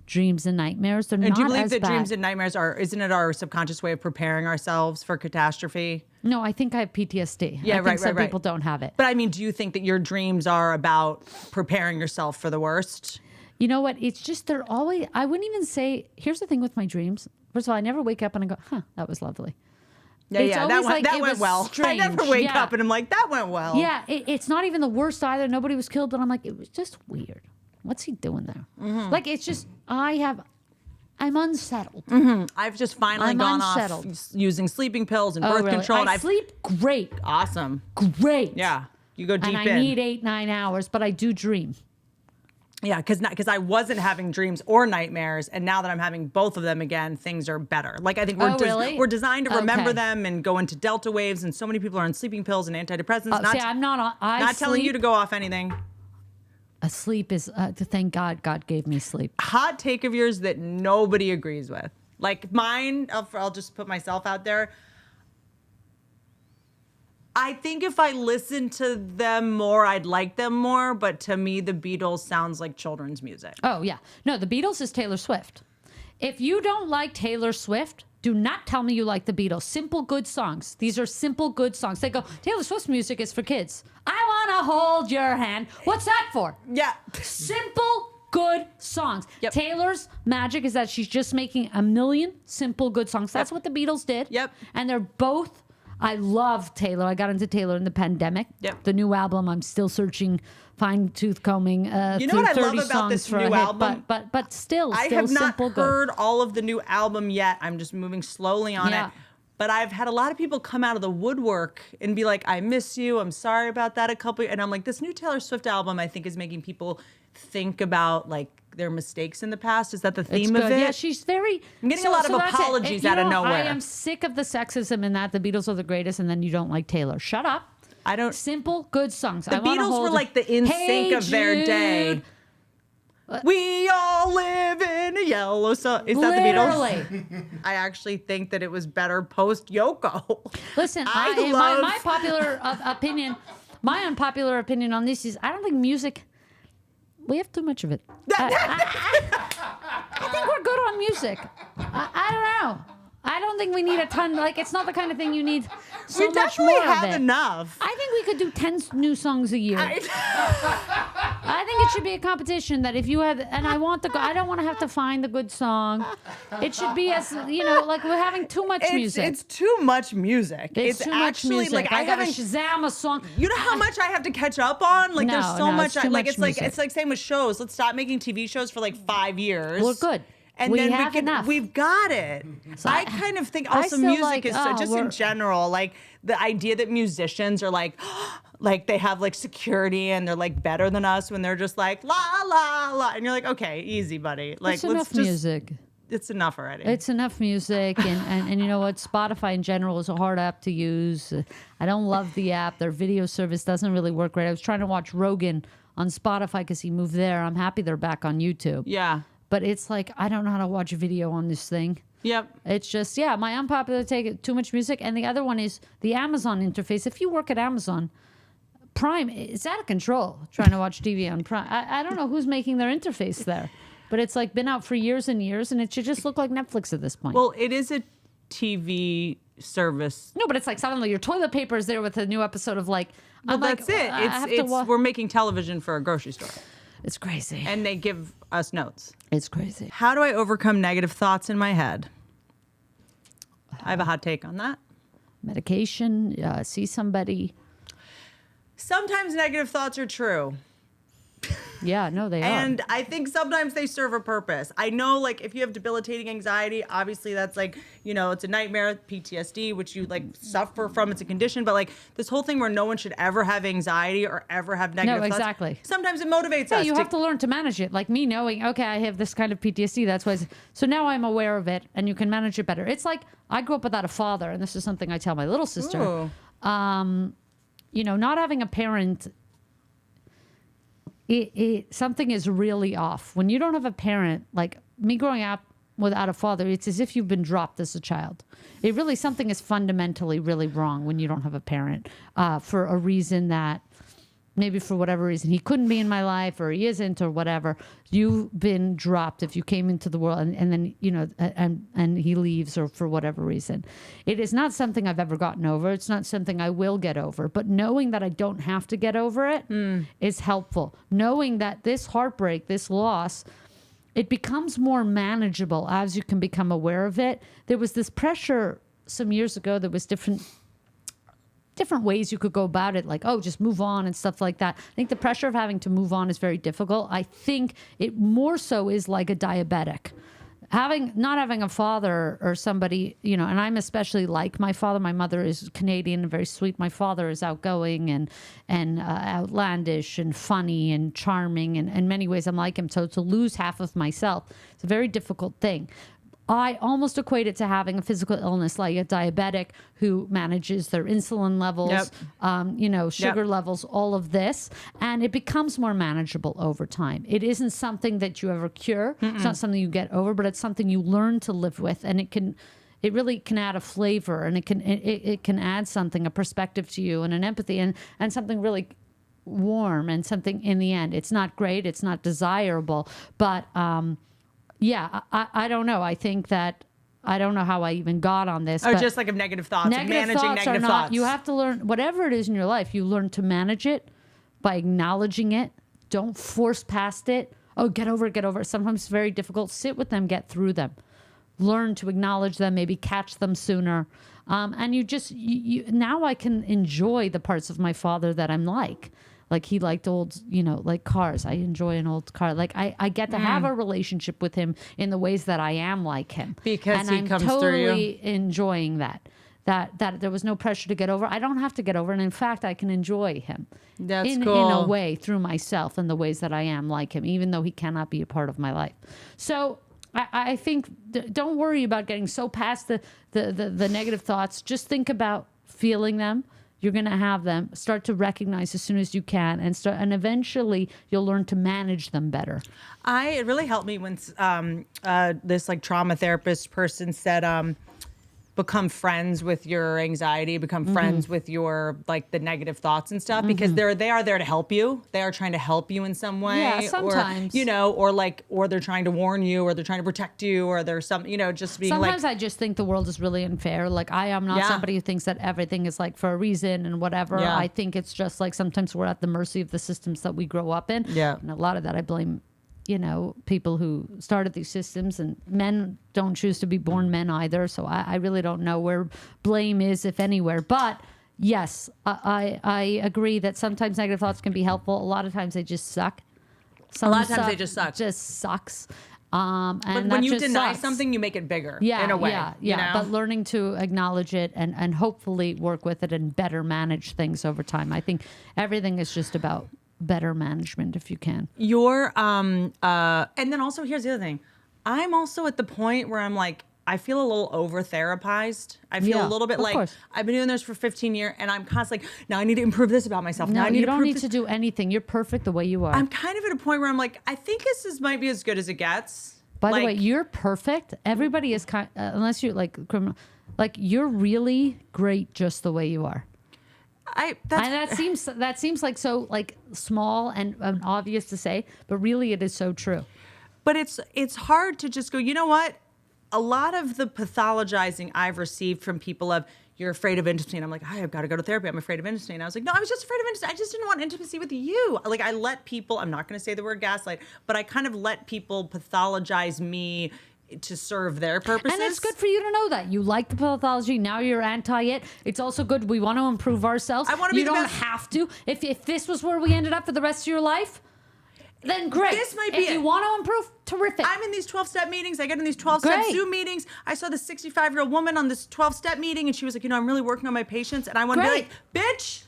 dreams and nightmares. They're not as bad. And do you believe that dreams and nightmares isn't it our subconscious way of preparing ourselves for catastrophe? No, I think I have PTSD. Yeah, I think some people don't have it. But I mean, do you think that your dreams are about preparing yourself for the worst? You know what? It's just they're always, I wouldn't even say, here's the thing with my dreams. First of all, I never wake up and I go, huh, that was lovely. Yeah, that went well. Strange. I never wake up and I'm like, that went well. Yeah, it's not even the worst either. Nobody was killed, but I'm like, it was just weird. What's he doing there? Mm-hmm. Like, it's just, I'm unsettled. Mm-hmm. I've just finally gone off using sleeping pills and birth control. And I sleep great. Awesome. Great. Yeah. You go deep in. And I need 8-9 hours, but I do dream. Yeah, because I wasn't having dreams or nightmares, and now that I'm having both of them again, things are better. Like I think we're designed to remember them and go into delta waves, and so many people are on sleeping pills and antidepressants. I'm not telling you to go off anything. Sleep is to thank God gave me sleep. Hot take of yours that nobody agrees with. Like mine, I'll just put myself out there. I think if I listened to them more, I'd like them more. But to me, the Beatles sounds like children's music. Oh, yeah. No, the Beatles is Taylor Swift. If you don't like Taylor Swift, do not tell me you like the Beatles. Simple, good songs. These are simple, good songs. They go, Taylor Swift's music is for kids. I want to hold your hand. What's that for? Yeah. Simple, good songs. Yep. Taylor's magic is that she's just making a million simple, good songs. That's what the Beatles did. Yep. And they're both... I love Taylor. I got into Taylor in the pandemic. Yep. The new album, I'm still searching, fine-tooth combing. You know what I love about this new album? But still I have not simple, heard good. all of the new album yet. I'm just moving slowly on it. But I've had a lot of people come out of the woodwork and be like, I miss you. I'm sorry about that and I'm like, this new Taylor Swift album, I think, is making people think about like their mistakes in the past. Is that the theme of it? Yeah, she's very... I'm getting a lot of apologies out of nowhere. I am sick of the sexism in that the Beatles are the greatest and then you don't like Taylor. Shut up. I don't... Simple, good songs. The Beatles were like the NSYNC of their day. We all live in a yellow sun. Is that the Beatles? I actually think that it was better post Yoko. Listen, my popular opinion, my unpopular opinion on this is I don't think music... We have too much of it. I think we're good on music. I don't know. I don't think we need a ton. Like, it's not the kind of thing you need so much more of it. We definitely have enough. I think we could do 10 new songs a year. I think it should be a competition that if you had, and I don't want to have to find the good song. It should be like we're having too much music. It's too much music. It's too much music. Like, I gotta Shazam a song. You know how much I have to catch up on? Like, there's so much. It's like same with shows. Let's stop making TV shows for like 5 years. We're good. And we have enough. We've got it. So I kind of think also music is just in general, like the idea that musicians are like they have like security and they're like better than us when they're just like la la la, and you're like, okay, easy, buddy. Like, it's music. It's enough already. It's enough music, and you know what? Spotify in general is a hard app to use. I don't love the app. Their video service doesn't really work great. I was trying to watch Rogan on Spotify because he moved there. I'm happy they're back on YouTube. Yeah. But it's like, I don't know how to watch a video on this thing. Yep. It's just, my unpopular take, too much music. And the other one is the Amazon interface. If you work at Amazon, Prime, it's out of control trying to watch TV on Prime. I don't know who's making their interface there. But it's like been out for years and years, and it should just look like Netflix at this point. Well, it is a TV service. No, but it's like suddenly your toilet paper is there with a new episode of like... Well, that's it. We're making television for a grocery store. It's crazy. And they give us notes. It's crazy. How do I overcome negative thoughts in my head? I have a hot take on that. Medication, see somebody. Sometimes negative thoughts are true. Yeah, no, they are. And I think sometimes they serve a purpose. I know, like, if you have debilitating anxiety, obviously that's like, you know, it's a nightmare, PTSD, which you like suffer from. It's a condition. But like this whole thing where no one should ever have anxiety or ever have negative thoughts. Exactly. Sometimes it motivates Yeah, us. you have to learn to manage it. Like me knowing, okay, I have this kind of PTSD. That's why. So now I'm aware of it, and you can manage it better. It's like I grew up without a father, and this is something I tell my little sister. Ooh. You know, not having a parent. Something is really off when you don't have a parent. Like me growing up without a father, it's as if you've been dropped as a child. It really, something is fundamentally really wrong when you don't have a parent for a reason that maybe for whatever reason he couldn't be in my life or he isn't or whatever. You've been dropped if you came into the world and then, you know, and he leaves or for whatever reason. It is not something I've ever gotten over. It's not something I will get over. But knowing that I don't have to get over it is helpful. Knowing that this heartbreak, this loss, it becomes more manageable as you can become aware of it. There was this pressure some years ago. There was different ways you could go about it, like, oh, just move on and stuff like that. I think the pressure of having to move on is very difficult. I think it more so is like a diabetic. Not having a father or somebody, you know, and I'm especially like my father. My mother is Canadian and very sweet. My father is outgoing and outlandish and funny and charming. And in many ways, I'm like him. So to lose half of myself, it's a very difficult thing. I almost equate it to having a physical illness, like a diabetic who manages their insulin levels, you know, sugar levels, all of this. And it becomes more manageable over time. It isn't something that you ever cure. It's not something you get over, but it's something you learn to live with. And it really can add a flavor, and it can add something, a perspective to you and an empathy and something really warm and something in the end. It's not great. It's not desirable, but, yeah, I don't know. I think that I don't know how I even got on this. Oh, just like of negative thoughts, managing negative thoughts. You have to learn, whatever it is in your life, you learn to manage it by acknowledging it. Don't force past it. Oh, get over it. Sometimes it's very difficult. Sit with them, get through them. Learn to acknowledge them, maybe catch them sooner. And now I can enjoy the parts of my father that I'm like. Like he liked old, you know, like cars. I enjoy an old car. Like I get to have a relationship with him in the ways that I am like him. Because and he comes totally through you. Enjoying that there was no pressure to get over. I don't have to get over. And in fact, I can enjoy him. That's in a way through myself and the ways that I am like him, even though he cannot be a part of my life. So I think don't worry about getting so past the negative thoughts. Just think about feeling them. You're going to have them. Start to recognize as soon as you can, and eventually you'll learn to manage them better. It really helped me when this like trauma therapist person said, become friends with your anxiety, become friends with your like the negative thoughts and stuff, because they are there to help you. They are trying to help you in some way. Yeah, sometimes. Or, you know, or they're trying to warn you, or they're trying to protect you, or there's some, you know, just being sometimes I just think the world is really unfair. Like I am not somebody who thinks that everything is like for a reason and whatever. Yeah. I think it's just like sometimes we're at the mercy of the systems that we grow up in. Yeah. And a lot of that I blame, you know, people who started these systems, and men don't choose to be born men either. So I really don't know where blame is, if anywhere. But yes, I agree that sometimes negative thoughts can be helpful. A lot of times they just suck. A lot of times they just suck. Just sucks. But And when that you just deny sucks. something, you make it bigger. Yeah, in a way. yeah. You know? But learning to acknowledge it and hopefully work with it and better manage things over time. I think everything is just about better management if you can. And then also here's the other thing. I'm also at the point where I'm like, I feel a little over therapized. I feel a little bit like course. I've been doing this for 15 years and I'm constantly like, now I need to improve this about myself. Now I need you to don't prove need this. to do anything. You're perfect the way you are. I'm kind of at a point where I'm like, I think this might be as good as it gets. By the way, you're perfect. Everybody is unless you're like criminal. Like you're really great just the way you are. And that seems like so like small and obvious to say, but really it is so true. But it's hard to just go, you know what? A lot of the pathologizing I've received from people of, you're afraid of intimacy. And I'm like, I've got to go to therapy. I'm afraid of intimacy. And I was like, no, I was just afraid of intimacy. I just didn't want intimacy with you. Like I let people, I'm not going to say the word gaslight, but I kind of let people pathologize me to serve their purposes. And it's good for you to know that. You like the pathology. Now you're anti it. It's also good. We want to improve ourselves. I want to be You the don't best. have to. If this was where we ended up for the rest of your life, then great. This might be if you want to improve, terrific. I'm in these 12-step meetings. I get in these 12-step Zoom meetings. I saw this 65-year-old woman on this 12-step meeting, and she was like, I'm really working on my patience. And I want to be like, bitch,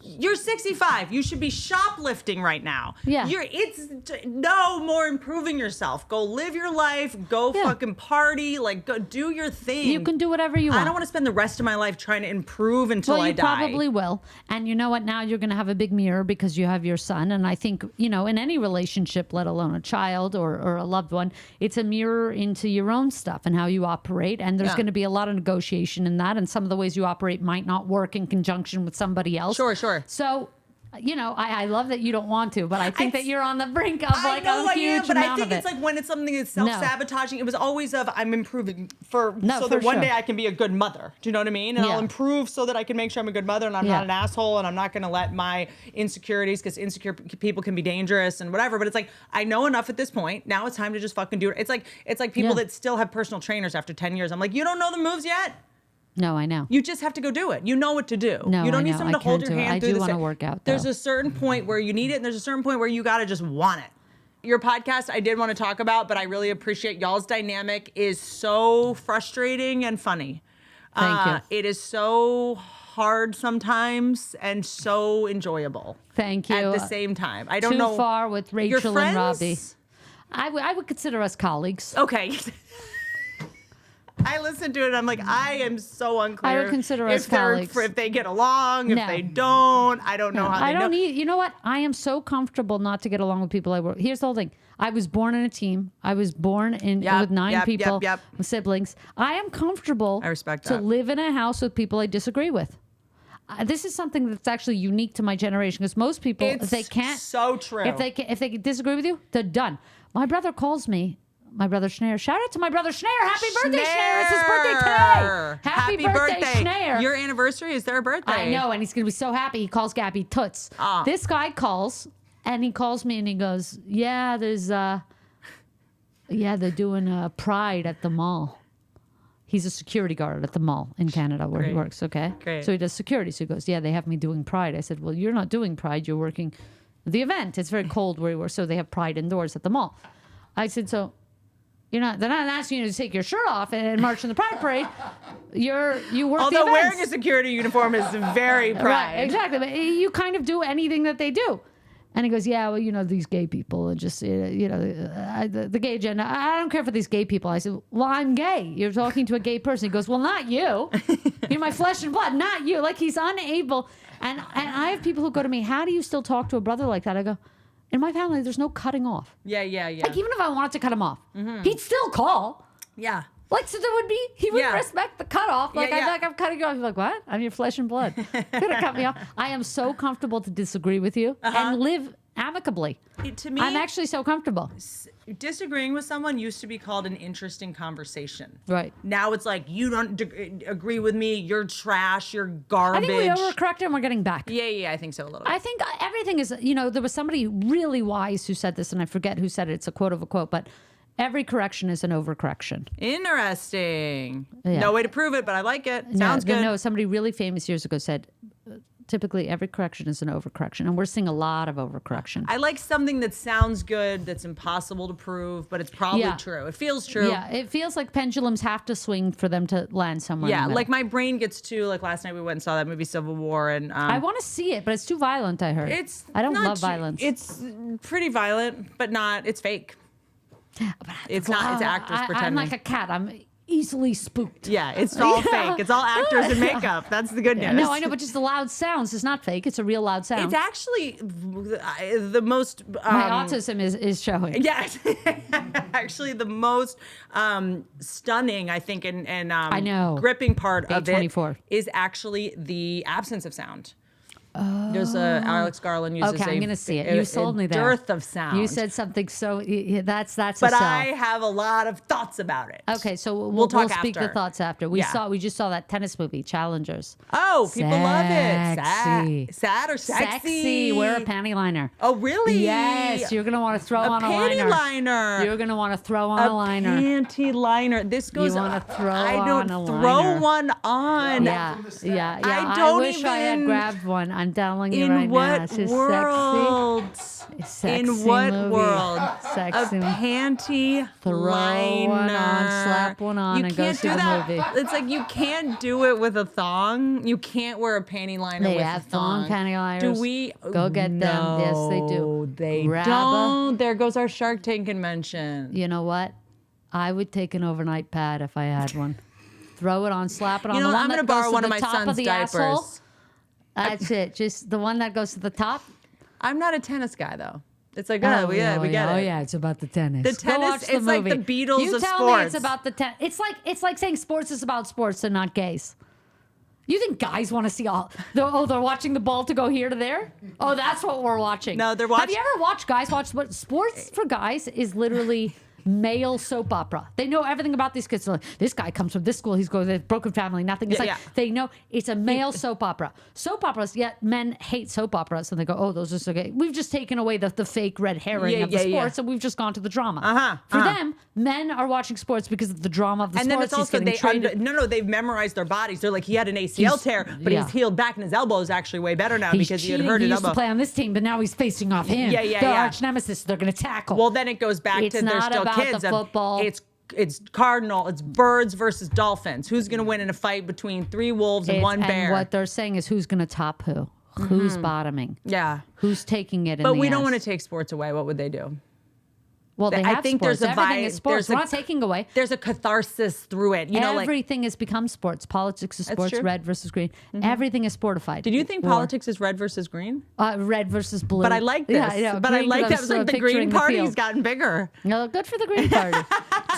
you're 65. You should be shoplifting right now. Yeah. It's no more improving yourself. Go live your life. Go fucking party. Like, go do your thing. You can do whatever you want. I don't want to spend the rest of my life trying to improve until I die. Well, you probably will. And you know what? Now you're going to have a big mirror because you have your son. And I think, in any relationship, let alone a child or a loved one, it's a mirror into your own stuff and how you operate. And there's going to be a lot of negotiation in that. And some of the ways you operate might not work in conjunction with somebody else. Sure. So, I love that you don't want to, but I think that you're on the brink of like a huge amount of it. I am, but I think it's like when it's something that's self-sabotaging, it was always I'm improving so that one day I can be a good mother. Do you know what I mean? And I'll improve so that I can make sure I'm a good mother and I'm not an asshole and I'm not going to let my insecurities, because insecure people can be dangerous and whatever. But it's like, I know enough at this point. Now it's time to just fucking do it. It's like people that still have personal trainers after 10 years. I'm like, you don't know the moves yet? No, I know. You just have to go do it. You know what to do. No, you don't I need know. someone to hold your hand through I this. do want to work out, though. There's a certain point where you need it, and there's a certain point where you got to just want it. Your podcast, I did want to talk about, but I really appreciate y'all's dynamic is so frustrating and funny. Thank you. It is so hard sometimes and so enjoyable. Thank you. At the same time. I don't know. Too far with Rachel and Robby. I would consider us colleagues. Okay. I listened to it and I'm like, I am so unclear. I would consider us colleagues. If they get along, if they don't, I don't know how they know. You know what? I am so comfortable not to get along with people I work. Here's the whole thing. I was born in a team. I was born with 9 people, with siblings. I am comfortable I respect to that. live in a house with people I disagree with. This is something that's actually unique to my generation, because most people, if they can't, so true. If they disagree with you, they're done. My brother calls me. My brother Schneier. Shout out to my brother Schneier. Happy birthday, Schneier. It's his birthday today. Happy birthday, Schneier. Your anniversary is their birthday. I know, and he's going to be so happy. He calls Gabby Toots. This guy calls, and he calls me, and he goes, they're doing a Pride at the mall. He's a security guard at the mall in Canada where he works, okay? Great. So he does security. So he goes, they have me doing Pride. I said, well, you're not doing Pride. You're working the event. It's very cold where he works, so they have Pride indoors at the mall. I said, so... they're not asking you to take your shirt off and march in the Pride Parade. You work the events. Although wearing a security uniform is very Pride. Right, exactly. But you kind of do anything that they do. And he goes, these gay people and just, the gay agenda. I don't care for these gay people. I said, well, I'm gay. You're talking to a gay person. He goes, well, not you. You're my flesh and blood, not you. Like, he's unable. And I have people who go to me, how do you still talk to a brother like that? I go, in my family, there's no cutting off. Yeah. Like, even if I wanted to cut him off, he'd still call. Yeah. Like, so he would respect the cutoff. Like, I'm cutting you off. He's like, what? I'm your flesh and blood. You're going to cut me off. I am so comfortable to disagree with you and live amicably. To me, I'm actually so comfortable. Disagreeing with someone used to be called an interesting conversation. Right. Now it's like, you don't agree with me, you're trash, you're garbage. I think we overcorrected and we're getting back. Yeah, I think so a little bit. I think everything is, there was somebody really wise who said this, and I forget who said it. It's a quote of a quote, but every correction is an overcorrection. Interesting. Yeah. No way to prove it, but I like it. Sounds good. No, somebody really famous years ago said, typically every correction is an overcorrection, and we're seeing a lot of overcorrection. I like something that sounds good, that's impossible to prove, but it's probably true. It feels true. Yeah, it feels like pendulums have to swing for them to land somewhere. Yeah, like my brain gets to, like last night we went and saw that movie Civil War, and I want to see it, but it's too violent, I heard. I don't love violence. It's pretty violent, but not, it's fake. It's not, it's actors pretending. I'm like a cat. I'm easily spooked. Yeah, it's all fake. It's all actors and makeup. That's the good news. No, I know, but just the loud sounds is not fake. It's a real loud sound. It's actually the most... my autism is showing. Yes. Actually, the most stunning, I think, and I know. gripping part of it 824. is actually the absence of sound. There's Alex Garland uses I'm going to see it. You sold me that. Dearth of sound. You said something so that's but a sell. I have a lot of thoughts about it. Okay, so we'll speak after. the thoughts after. We just saw that tennis movie, Challengers. Oh, people love it. Sexy. Sad or sexy? Wear a panty liner. Oh, really? Yes, you're going to want to throw on a liner. Panty liner. You're going to want to throw on a liner. Panty liner. This goes. You want to throw I on don't a throw liner. one on. Yeah. I wish I had grabbed one. I'm telling you In right what now. It's just world? sexy. In what movie. world? Sexy. A panty Throw liner. one on, slap one on, You and go can't see do the that. movie. It's like you can't do it with a thong. You can't wear a panty liner They with have a thong. panty liners. Do we? Go get them. Yes, they do. No, they Grab don't. There goes our Shark Tank convention. You know what? I would take an overnight pad if I had one. Throw it on, slap it on. You know, the one I'm that gonna borrow goes to one the of my top son's of the diapers. asshole. That's it. Just the one that goes to the top. I'm not a tennis guy though. It's like, Oh, we get it. Oh yeah, it's about the tennis. The Go tennis, watch the it's like the movie. Beatles you of tell sports. me it's about the tennis. It's like saying sports is about sports and not gays. You think guys want to see all? They're watching the ball to go here to there. Oh, that's what we're watching. No, they're Have you ever watched guys watch sports for guys is literally male soap opera. They know everything about these kids. They're like, this guy comes from this school. He's going to a broken family. Nothing. It's they know it's a male soap opera. Soap operas, yet men hate soap operas. And they go, oh, those are so gay. We've just taken away the fake red herring of the sports and we've just gone to the drama. For them, men are watching sports because of the drama of the and sports. then it's also, they've memorized their bodies. They're like, he had an ACL tear, but he's healed back and his elbow is actually way better now because he had hurt his elbow. He used to play on this team, but now he's facing off him. They're arch nemesis. They're going to tackle. Well, then it goes back to they're still about kids. The football. It's Cardinal. It's birds versus dolphins. Who's going to win in a fight between 3 wolves and 1 bear? And what they're saying is who's going to top who? Who's bottoming? Yeah. Who's taking it in But the we don't ass? want to take sports away. What would they do? Well, they have I think sports. there's a Everything is sports. We're not taking away. There's a catharsis through it. You know, everything has become sports. Politics is sports. true. Red versus green. Everything is sportified. Did you think politics is red versus green? Red versus blue. But I like this. But I like that. It was like the Green Party's gotten bigger. No, good for the Green Party.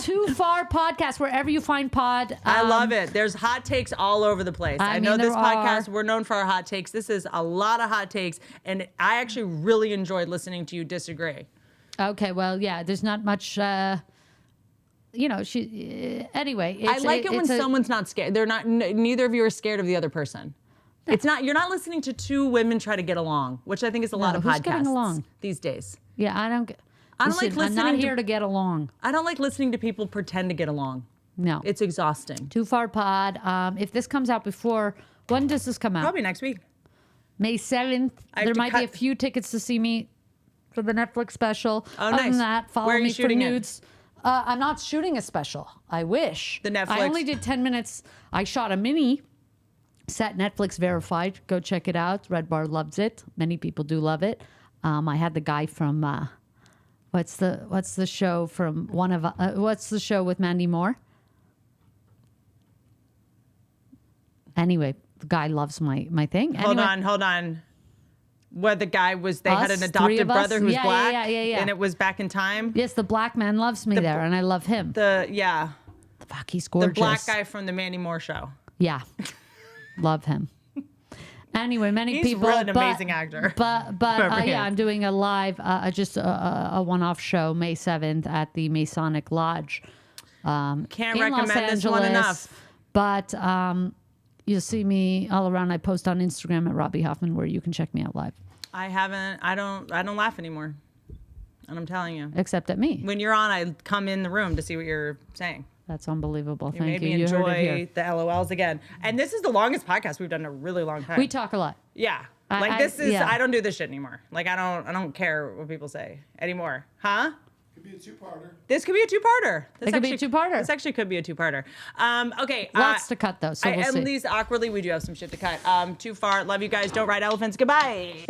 Too Far podcast, wherever you find pod. I love it. There's hot takes all over the place. I know this podcast, we're known for our hot takes. This is a lot of hot takes. And I actually really enjoyed listening to you disagree. Okay, well, yeah, there's not much, anyway. I like it when someone's not scared. They're not, neither of you are scared of the other person. No. It's not, you're not listening to 2 women try to get along, which I think is a lot of who's podcasts getting along? These days. Yeah, I don't like listening I'm not here to get along. I don't like listening to people pretend to get along. No. It's exhausting. Too Far pod. If this comes out before, when does this come out? Probably next week. May 7th. There might be a few tickets to see me for the Netflix special. Oh, Other nice. than that, follow Where are you me for shooting nudes. I'm not shooting a special. I wish. The Netflix. I only did 10 minutes. I shot a mini set, Netflix verified. Go check it out. Red Bar loves it. Many people do love it. I had the guy from what's the show from one of what's the show with Mandy Moore? Anyway, the guy loves my thing. Hold on. Where the guy was, they had an adopted brother who was black, and it was back in time. Yes, the black man loves me there, and I love him. Fuck, he's gorgeous. The black guy from the Mandy Moore show. Yeah, love him. Anyway, many he's people. He's an amazing actor. But yeah, I'm doing a live, just a one-off show, May 7th at the Masonic Lodge. Can't in recommend Los this one Angeles. enough. But you'll see me all around. I post on Instagram at Robby Hoffman, where you can check me out live. I don't laugh anymore. And I'm telling you. Except at me. When you're on, I come in the room to see what you're saying. That's unbelievable. You Thank made you. me You heard it here. enjoy the LOLs again. And this is the longest podcast we've done in a really long time. We talk a lot. Yeah. I don't do this shit anymore. Like I don't care what people say anymore. Huh? Could be a 2-parter. This could be a 2-parter. It could be a 2-parter. This actually could be a 2-parter. Okay. Lots to cut though, so we'll see. At least awkwardly, we do have some shit to cut. Too far. Love you guys. Don't ride elephants. Goodbye.